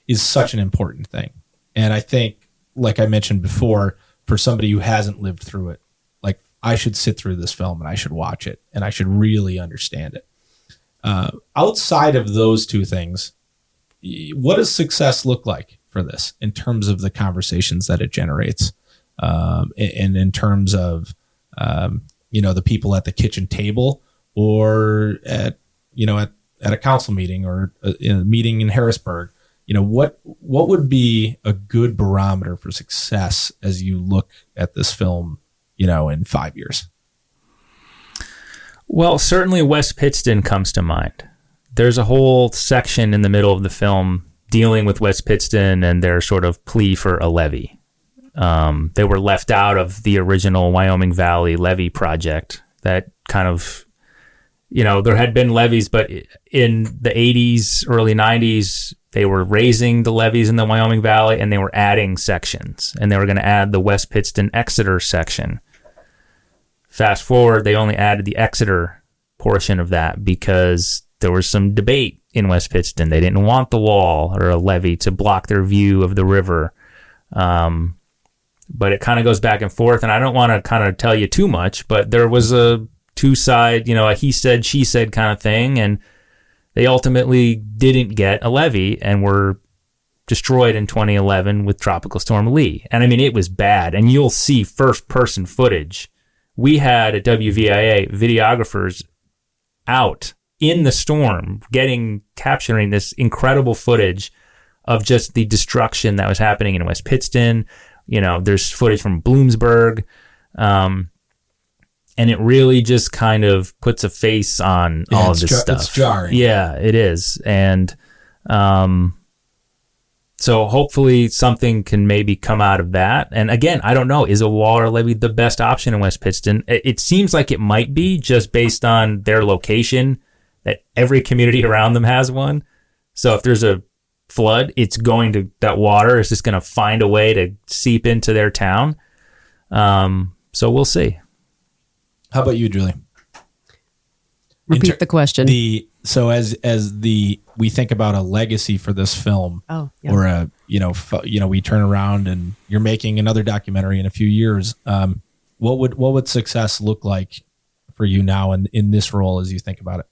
is such an important thing. And I think, like I mentioned before, for somebody who hasn't lived through it, like I should sit through this film and I should watch it and I should really understand it. Outside of those two things, what does success look like for this in terms of the conversations that it generates? And in terms of, you know, the people at the kitchen table or at at a council meeting or in a meeting in Harrisburg, what would be a good barometer for success as you look at this film, in 5 years? Well, certainly West Pittston comes to mind. There's a whole section in the middle of the film dealing with West Pittston and their sort of plea for a levee. They were left out of the original Wyoming Valley levee project that kind of, there had been levees, but in the 80s, early 90s, they were raising the levees in the Wyoming Valley and they were adding sections, and they were going to add the West Pittston Exeter section. Fast forward, they only added the Exeter portion of that because there was some debate in West Pittston. They didn't want the wall or a levee to block their view of the river. But it kind of goes back and forth, and I don't want to kind of tell you too much, but there was a two-side, a he said, she said kind of thing, and they ultimately didn't get a levee and were destroyed in 2011 with Tropical Storm Lee. And I mean, it was bad, and you'll see first-person footage. We had at WVIA videographers out in the storm capturing this incredible footage of just the destruction that was happening in West Pittston. There's footage from Bloomsburg, and it really just kind of puts a face on all of this stuff. It's jarring. Yeah, it is. And so hopefully something can maybe come out of that. And again, I don't know, is a wall or levee the best option in West Pittston? It seems like it might be, just based on their location, that every community around them has one. So if there's a flood, that water is just going to find a way to seep into their town. So we'll see. How about you, Julie? Repeat the question. So as we think about a legacy for this film, or we turn around and you're making another documentary in a few years, what would success look like for you now in this role as you think about it?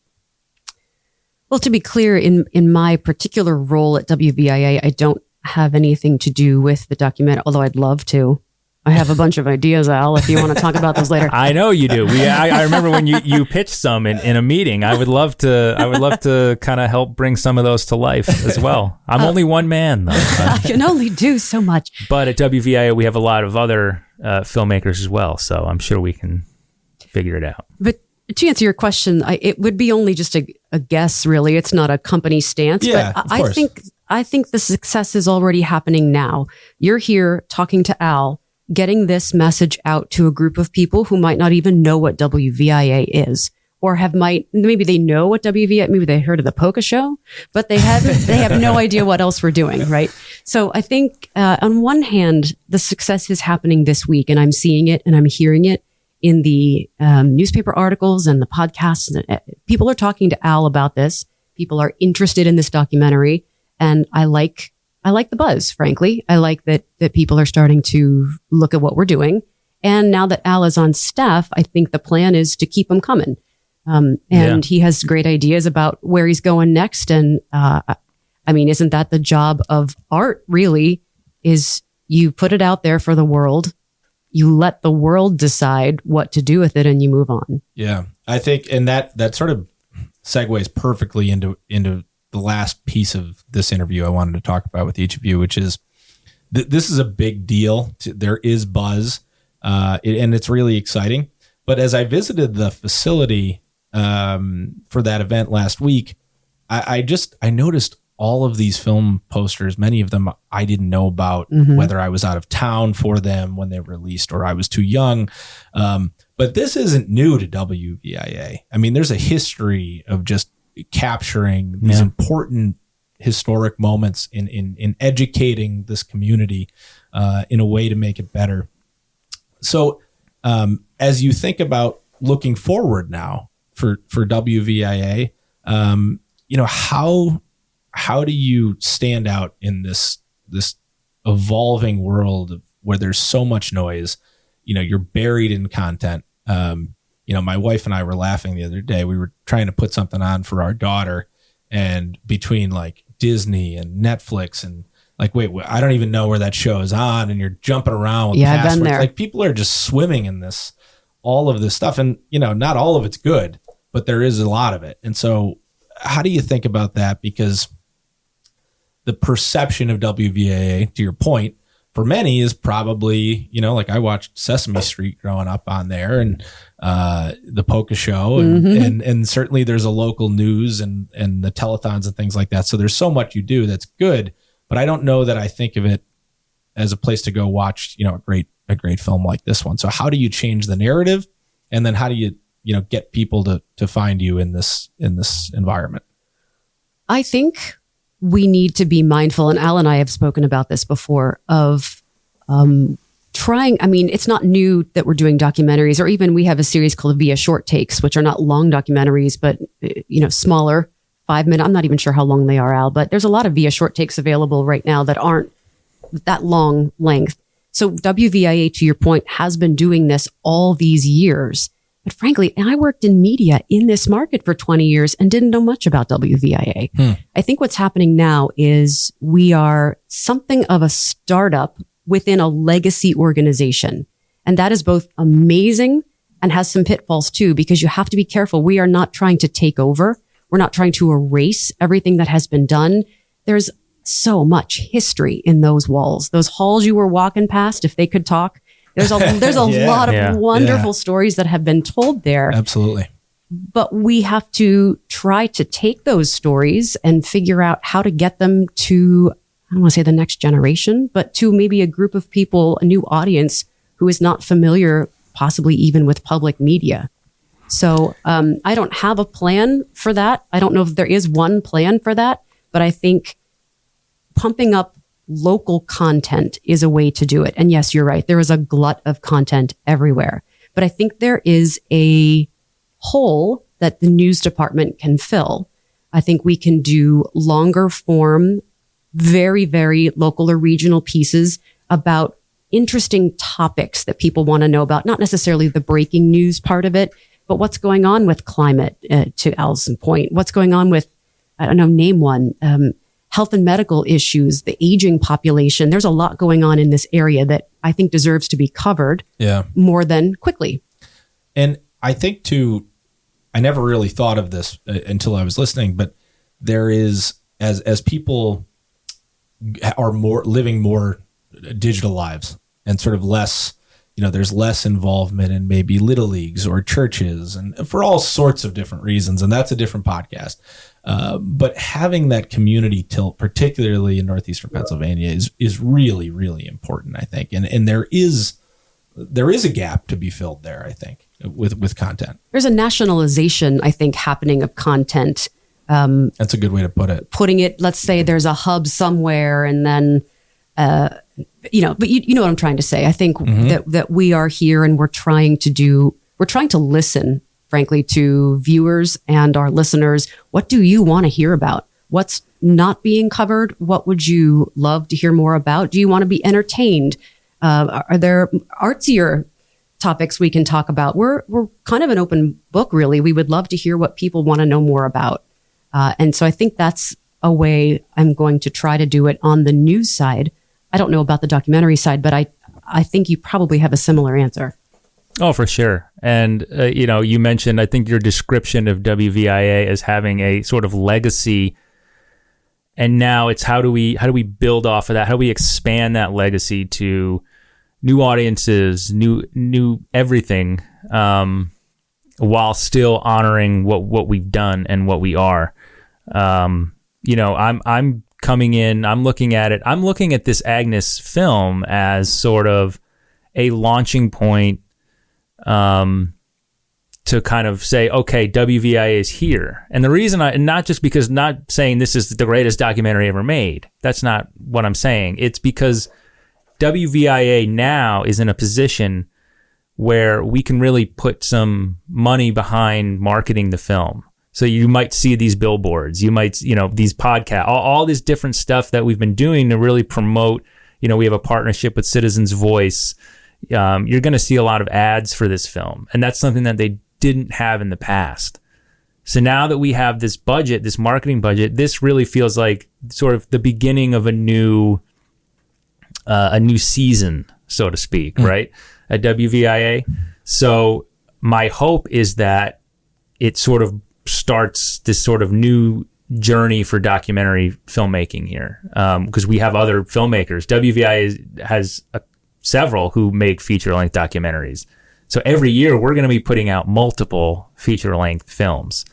Well, to be clear, in my particular role at WVIA, I don't have anything to do with the documentary, although I'd love to. I have a bunch of ideas, Al, if you want to talk about those later. I know you do. I remember when you pitched some in a meeting. I would love to kind of help bring some of those to life as well. I'm only one man, though. I can only do so much. But at WVIA, we have a lot of other filmmakers as well, so I'm sure we can figure it out. But to answer your question, it would be only just a guess, really. It's not a company stance. Yeah, but of course. I think the success is already happening now. You're here talking to Al, getting this message out to a group of people who might not even know what WVIA is, or maybe they know what WVIA, maybe they heard of the Polka Show, but they have no idea what else we're doing, right? So I think on one hand, the success is happening this week, and I'm seeing it and I'm hearing it in the newspaper articles and the podcasts. People are talking to Al about this. People are interested in this documentary, and I like the buzz, frankly. I like that people are starting to look at what we're doing. And now that Al is on staff, I think the plan is to keep him coming. He has great ideas about where he's going next. And isn't that the job of art, really? Is you put it out there for the world, you let the world decide what to do with it, and you move on. Yeah, I think, and that sort of segues perfectly into the last piece of this interview I wanted to talk about with each of you, which is this is a big deal. There is buzz, and it's really exciting. But as I visited the facility for that event last week, I noticed all of these film posters. Many of them I didn't know about, whether I was out of town for them when they were released or I was too young. But this isn't new to WVIA. I mean, there's a history of just capturing these important historic moments in educating this community in a way to make it better. So as you think about looking forward now for WVIA, how do you stand out in this evolving world where there's so much noise? You're buried in content. My wife and I were laughing the other day. We were trying to put something on for our daughter, and between like Disney and Netflix and like, wait, I don't even know where that show is on, and you're jumping around with passwords. I've been there. Like, people are just swimming in all of this stuff, and not all of it's good, but there is a lot of it. And so how do you think about that? Because the perception of WVIA, to your point, for many is probably, like I watched Sesame Street growing up on there, and the Polka Show, and certainly there's a local news and the telethons and things like that. So there's so much you do that's good, but I don't know that I think of it as a place to go watch, a great film like this one. So how do you change the narrative, and then how do you get people to find you in this environment? I think we need to be mindful, and Al and I have spoken about this before, of trying. I mean, it's not new that we're doing documentaries, or even we have a series called Via Short Takes, which are not long documentaries, but smaller, 5 minute. I'm not even sure how long they are, Al, but there's a lot of Via Short Takes available right now that aren't that long length. So WVIA, to your point, has been doing this all these years. But frankly, I worked in media in this market for 20 years and didn't know much about WVIA. I think what's happening now is we are something of a startup within a legacy organization. And that is both amazing and has some pitfalls too, because you have to be careful. We are not trying to take over. We're not trying to erase everything that has been done. There's so much history in those walls, those halls you were walking past, if they could talk. There's a lot of wonderful stories that have been told there. Absolutely. But we have to try to take those stories and figure out how to get them to, I don't want to say the next generation, but to maybe a group of people, a new audience who is not familiar, possibly even with public media. So I don't have a plan for that. I don't know if there is one plan for that, but I think pumping up local content is a way to do it. And yes, you're right. There is a glut of content everywhere. But I think there is a hole that the news department can fill. I think we can do longer form, very, very local or regional pieces about interesting topics that people want to know about, not necessarily the breaking news part of it, but what's going on with climate, to Al's point, what's going on with, I don't know, name one, health and medical issues, the aging population. There's a lot going on in this area that I think deserves to be covered more than quickly. And I think too, I never really thought of this until I was listening, but there is, as people are living more digital lives and sort of less, there's less involvement in maybe little leagues or churches, and for all sorts of different reasons. And that's a different podcast. But having that community tilt, particularly in Northeastern Pennsylvania, is really, really important, I think. And there is a gap to be filled there, I think, with content. There's a nationalization, I think, happening of content. That's a good way to put it. Putting it, let's say there's a hub somewhere, and then, but you know what I'm trying to say. I think that we are here and we're trying to listen, frankly, to viewers and our listeners. What do you want to hear about? What's not being covered? What would you love to hear more about? Do you want to be entertained? Are there artsier topics we can talk about? We're kind of an open book, really. We would love to hear what people want to know more about. And so I think that's a way I'm going to try to do it on the news side. I don't know about the documentary side, but I think you probably have a similar answer. Oh, for sure. And, you mentioned, I think your description of WVIA as having a sort of legacy. And now it's how do we build off of that? How do we expand that legacy to new audiences, new everything, while still honoring what we've done and what we are. I'm coming in, I'm looking at this Agnes film as sort of a launching point to kind of say, okay, WVIA is here. And the reason not just because, not saying this is the greatest documentary ever made. That's not what I'm saying. It's because WVIA now is in a position where we can really put some money behind marketing the film. So you might see these billboards, you might, these podcasts, all this different stuff that we've been doing to really promote. We have a partnership with Citizens Voice. You're going to see a lot of ads for this film. And that's something that they didn't have in the past. So now that we have this budget, this marketing budget, this really feels like sort of the beginning of a new season, so to speak, right? At WVIA. So my hope is that it sort of starts this sort of new journey for documentary filmmaking here, because we have other filmmakers. WVIA has several who make feature-length documentaries. So every year we're going to be putting out multiple feature-length films,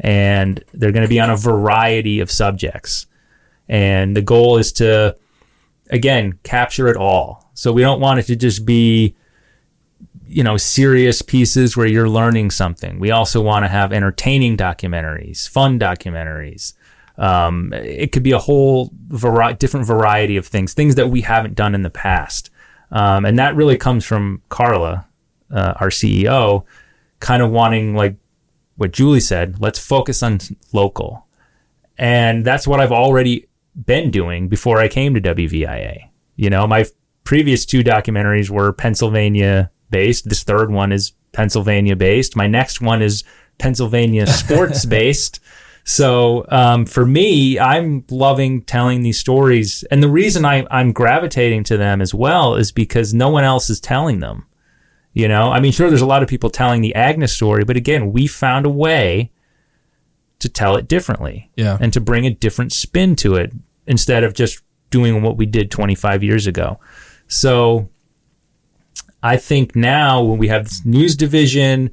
and they're going to be on a variety of subjects. And the goal is to, again, capture it all. So we don't want it to just be, serious pieces where you're learning something. We also want to have entertaining documentaries, fun documentaries. It could be a whole different variety of things that we haven't done in the past. And that really comes from Carla, our CEO, kind of wanting, like what Julie said, let's focus on local. And that's what I've already been doing before I came to WVIA. My previous 2 documentaries were Pennsylvania based. This third one is Pennsylvania based. My next one is Pennsylvania sports based. So for me, I'm loving telling these stories. And the reason I'm gravitating to them as well is because no one else is telling them. Sure, there's a lot of people telling the Agnes story, but again, we found a way to tell it differently, and to bring a different spin to it instead of just doing what we did 25 years ago. So I think now when we have this news division,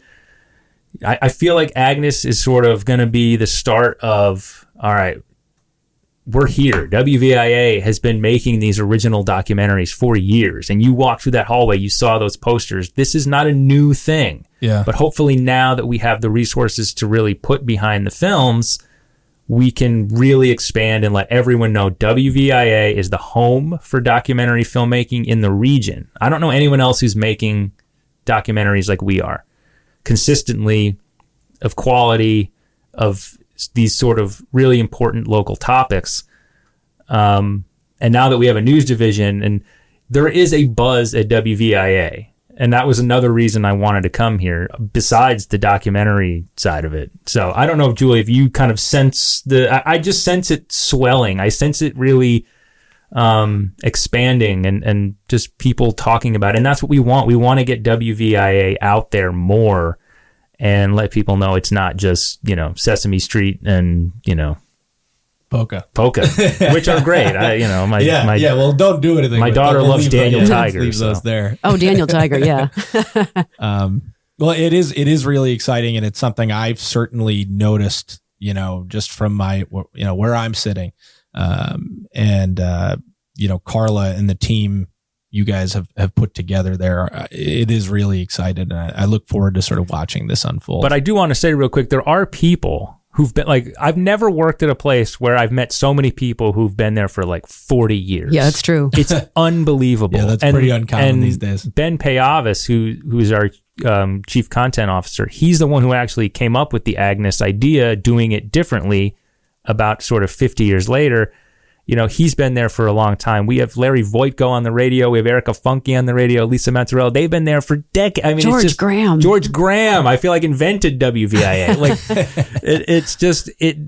I feel like Agnes is sort of going to be the start of, all right, we're here. WVIA has been making these original documentaries for years. And you walked through that hallway, you saw those posters. This is not a new thing. Yeah. But hopefully now that we have the resources to really put behind the films, we can really expand and let everyone know WVIA is the home for documentary filmmaking in the region. I don't know anyone else who's making documentaries like we are, consistently, of quality, of these sort of really important local topics. And now that we have a news division, and there is a buzz at WVIA, and that was another reason I wanted to come here, besides the documentary side of it. So I don't know, if Julie, if you kind of sense I just sense it swelling. I sense it really expanding and just people talking about it. And that's what we want. We want to get WVIA out there more and let people know it's not just, Sesame Street and, Polka, which are great. Well, don't do anything. My daughter loves Daniel Tiger. Leave those there. Oh, Daniel Tiger, yeah. Well, it is really exciting, and it's something I've certainly noticed, just from where I'm sitting, and Carla and the team you guys have put together there. It is really exciting, and I look forward to sort of watching this unfold. But I do want to say real quick, there are people who've been I've never worked at a place where I've met so many people who've been there for 40 years. Yeah, that's true. It's unbelievable. Yeah, that's pretty uncommon these days. Ben Payavis, who's our chief content officer, he's the one who actually came up with the Agnes idea, doing it differently about sort of 50 years later. He's been there for a long time. We have Larry Voitko on the radio. We have Erica Funke on the radio, Lisa Mazzarella. They've been there for decades. I mean, George Graham, I feel like invented WVIA.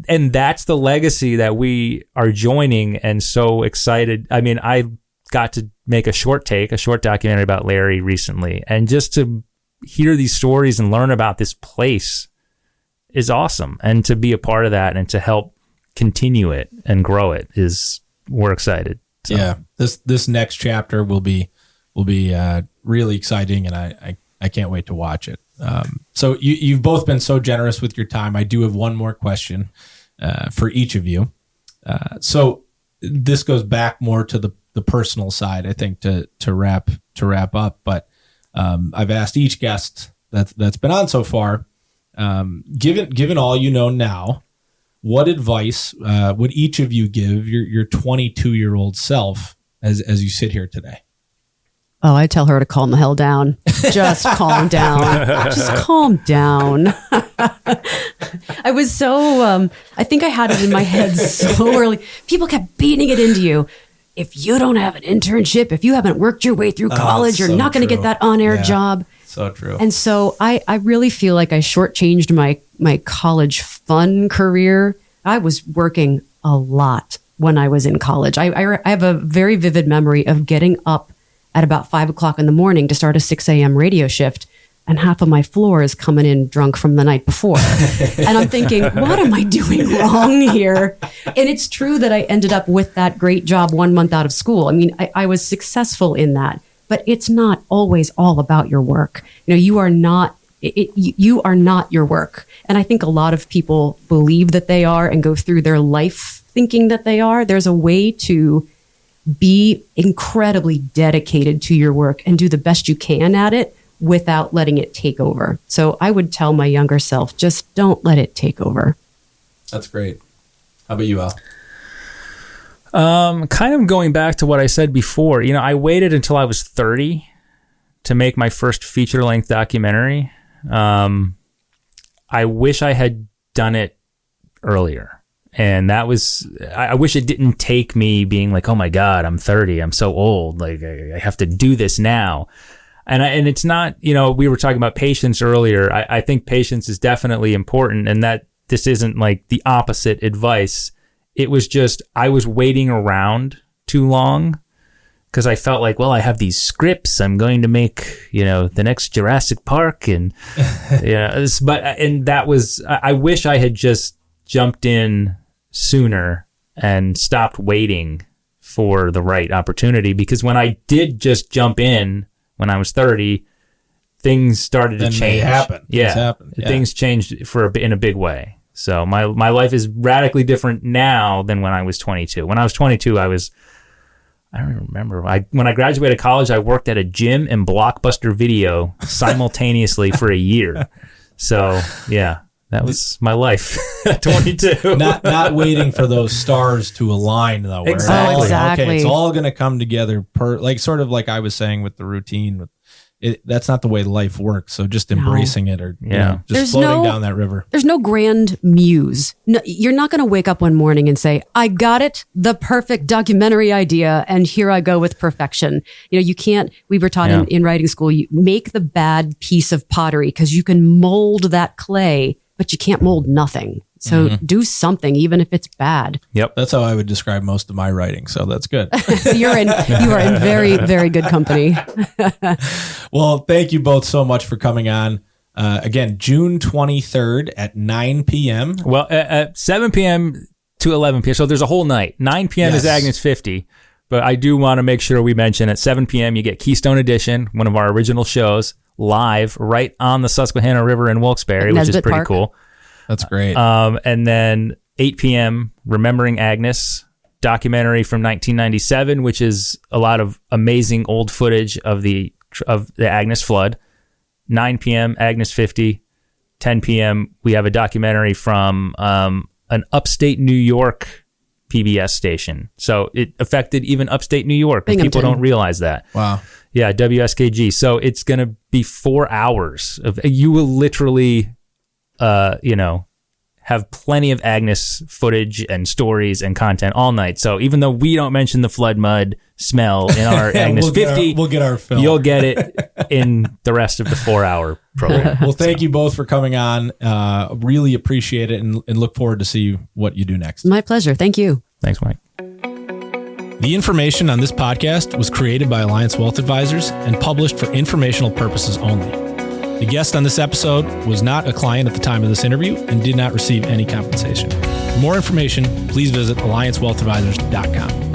And that's the legacy that we are joining, and so excited. I mean, I got to make a short documentary about Larry recently, and just to hear these stories and learn about this place is awesome. And to be a part of that and to help continue it and grow it we're excited. So. Yeah, this next chapter will be really exciting, and I can't wait to watch it. So you've both been so generous with your time. I do have one more question for each of you. So this goes back more to the personal side, I think, to wrap up. But I've asked each guest that's been on so far, given all you know now, what advice would each of you give your 22-year-old self as you sit here today? Oh, I tell her to calm the hell down. Just calm down. Just calm down. I was so, I think I had it in my head so early. People kept beating it into you. If you don't have an internship, if you haven't worked your way through college, you're not going to get that on-air job. So true. And so I really feel like I shortchanged my college fun career. I was working a lot when I was in college. I have a very vivid memory of getting up at about 5 o'clock in the morning to start a 6 a.m. radio shift and half of my floor is coming in drunk from the night before. And I'm thinking, what am I doing wrong here? And it's true that I ended up with that great job 1 month out of school. I mean, I was successful in that, but it's not always all about your work. You know, you are not your work. And I think a lot of people believe that they are and go through their life thinking that they are. There's a way to be incredibly dedicated to your work and do the best you can at it without letting it take over. So I would tell my younger self, just don't let it take over. That's great. How about you, Al? Kind of going back to what I said before, you know, I waited until I was 30 to make my first feature-length documentary. I wish I had done it earlier. And that was, I wish it didn't take me being like, oh my God, I'm 30. I'm so old. Like I have to do this now. And it's not, you know, we were talking about patience earlier. I think patience is definitely important, and that this isn't like the opposite advice. It was just, I was waiting around too long because I felt like, well, I have these scripts. I'm going to make, you know, the next Jurassic Park. And, yeah, and that was, I wish I had just jumped in sooner and stopped waiting for the right opportunity, because when I did just jump in, when I was 30, things started to change. Things changed in a big way. So my life is radically different now than when I was 22. When I was 22, I don't even remember. When I graduated college, I worked at a gym and Blockbuster Video simultaneously for a year. So yeah, that was my life at 22. not waiting for those stars to align, though. Where Exactly. Okay, it's all going to come together sort of like I was saying with the routine. That's not the way life works. So just embracing it, or just floating down that river. There's no grand muse. No, you're not going to wake up one morning and say, I got it, the perfect documentary idea, and here I go with perfection. You know, you can't, we were taught in writing school, you make the bad piece of pottery because you can mold that clay, but you can't mold nothing. So do something, even if it's bad. Yep. That's how I would describe most of my writing. So that's good. You are in very, very good company. Well, thank you both so much for coming on. Again, June 23rd at 9 p.m. Well, at 7 p.m. to 11 p.m. So there's a whole night. 9 p.m. is Agnes 50. But I do want to make sure we mention at 7 p.m. you get Keystone Edition, one of our original shows, live right on the Susquehanna River in Wilkes-Barre, which is pretty cool. That's great. And then 8 p.m., Remembering Agnes, documentary from 1997, which is a lot of amazing old footage of the Agnes flood. 9 p.m., Agnes 50. 10 p.m., we have a documentary from an upstate New York PBS station. So it affected even upstate New York, but people don't realize that. Wow. Yeah, WSKG. So it's going to be 4 hours of, you will literally... have plenty of Agnes footage and stories and content all night. So even though we don't mention the flood mud smell in our Agnes 50, we'll get our film. You'll get it in the rest of the 4-hour program. Well, thank you both for coming on. Really appreciate it, and look forward to see what you do next. My pleasure. Thank you. Thanks, Mike. The information on this podcast was created by Alliance Wealth Advisors and published for informational purposes only. The guest on this episode was not a client at the time of this interview and did not receive any compensation. For more information, please visit alliancewealthadvisors.com.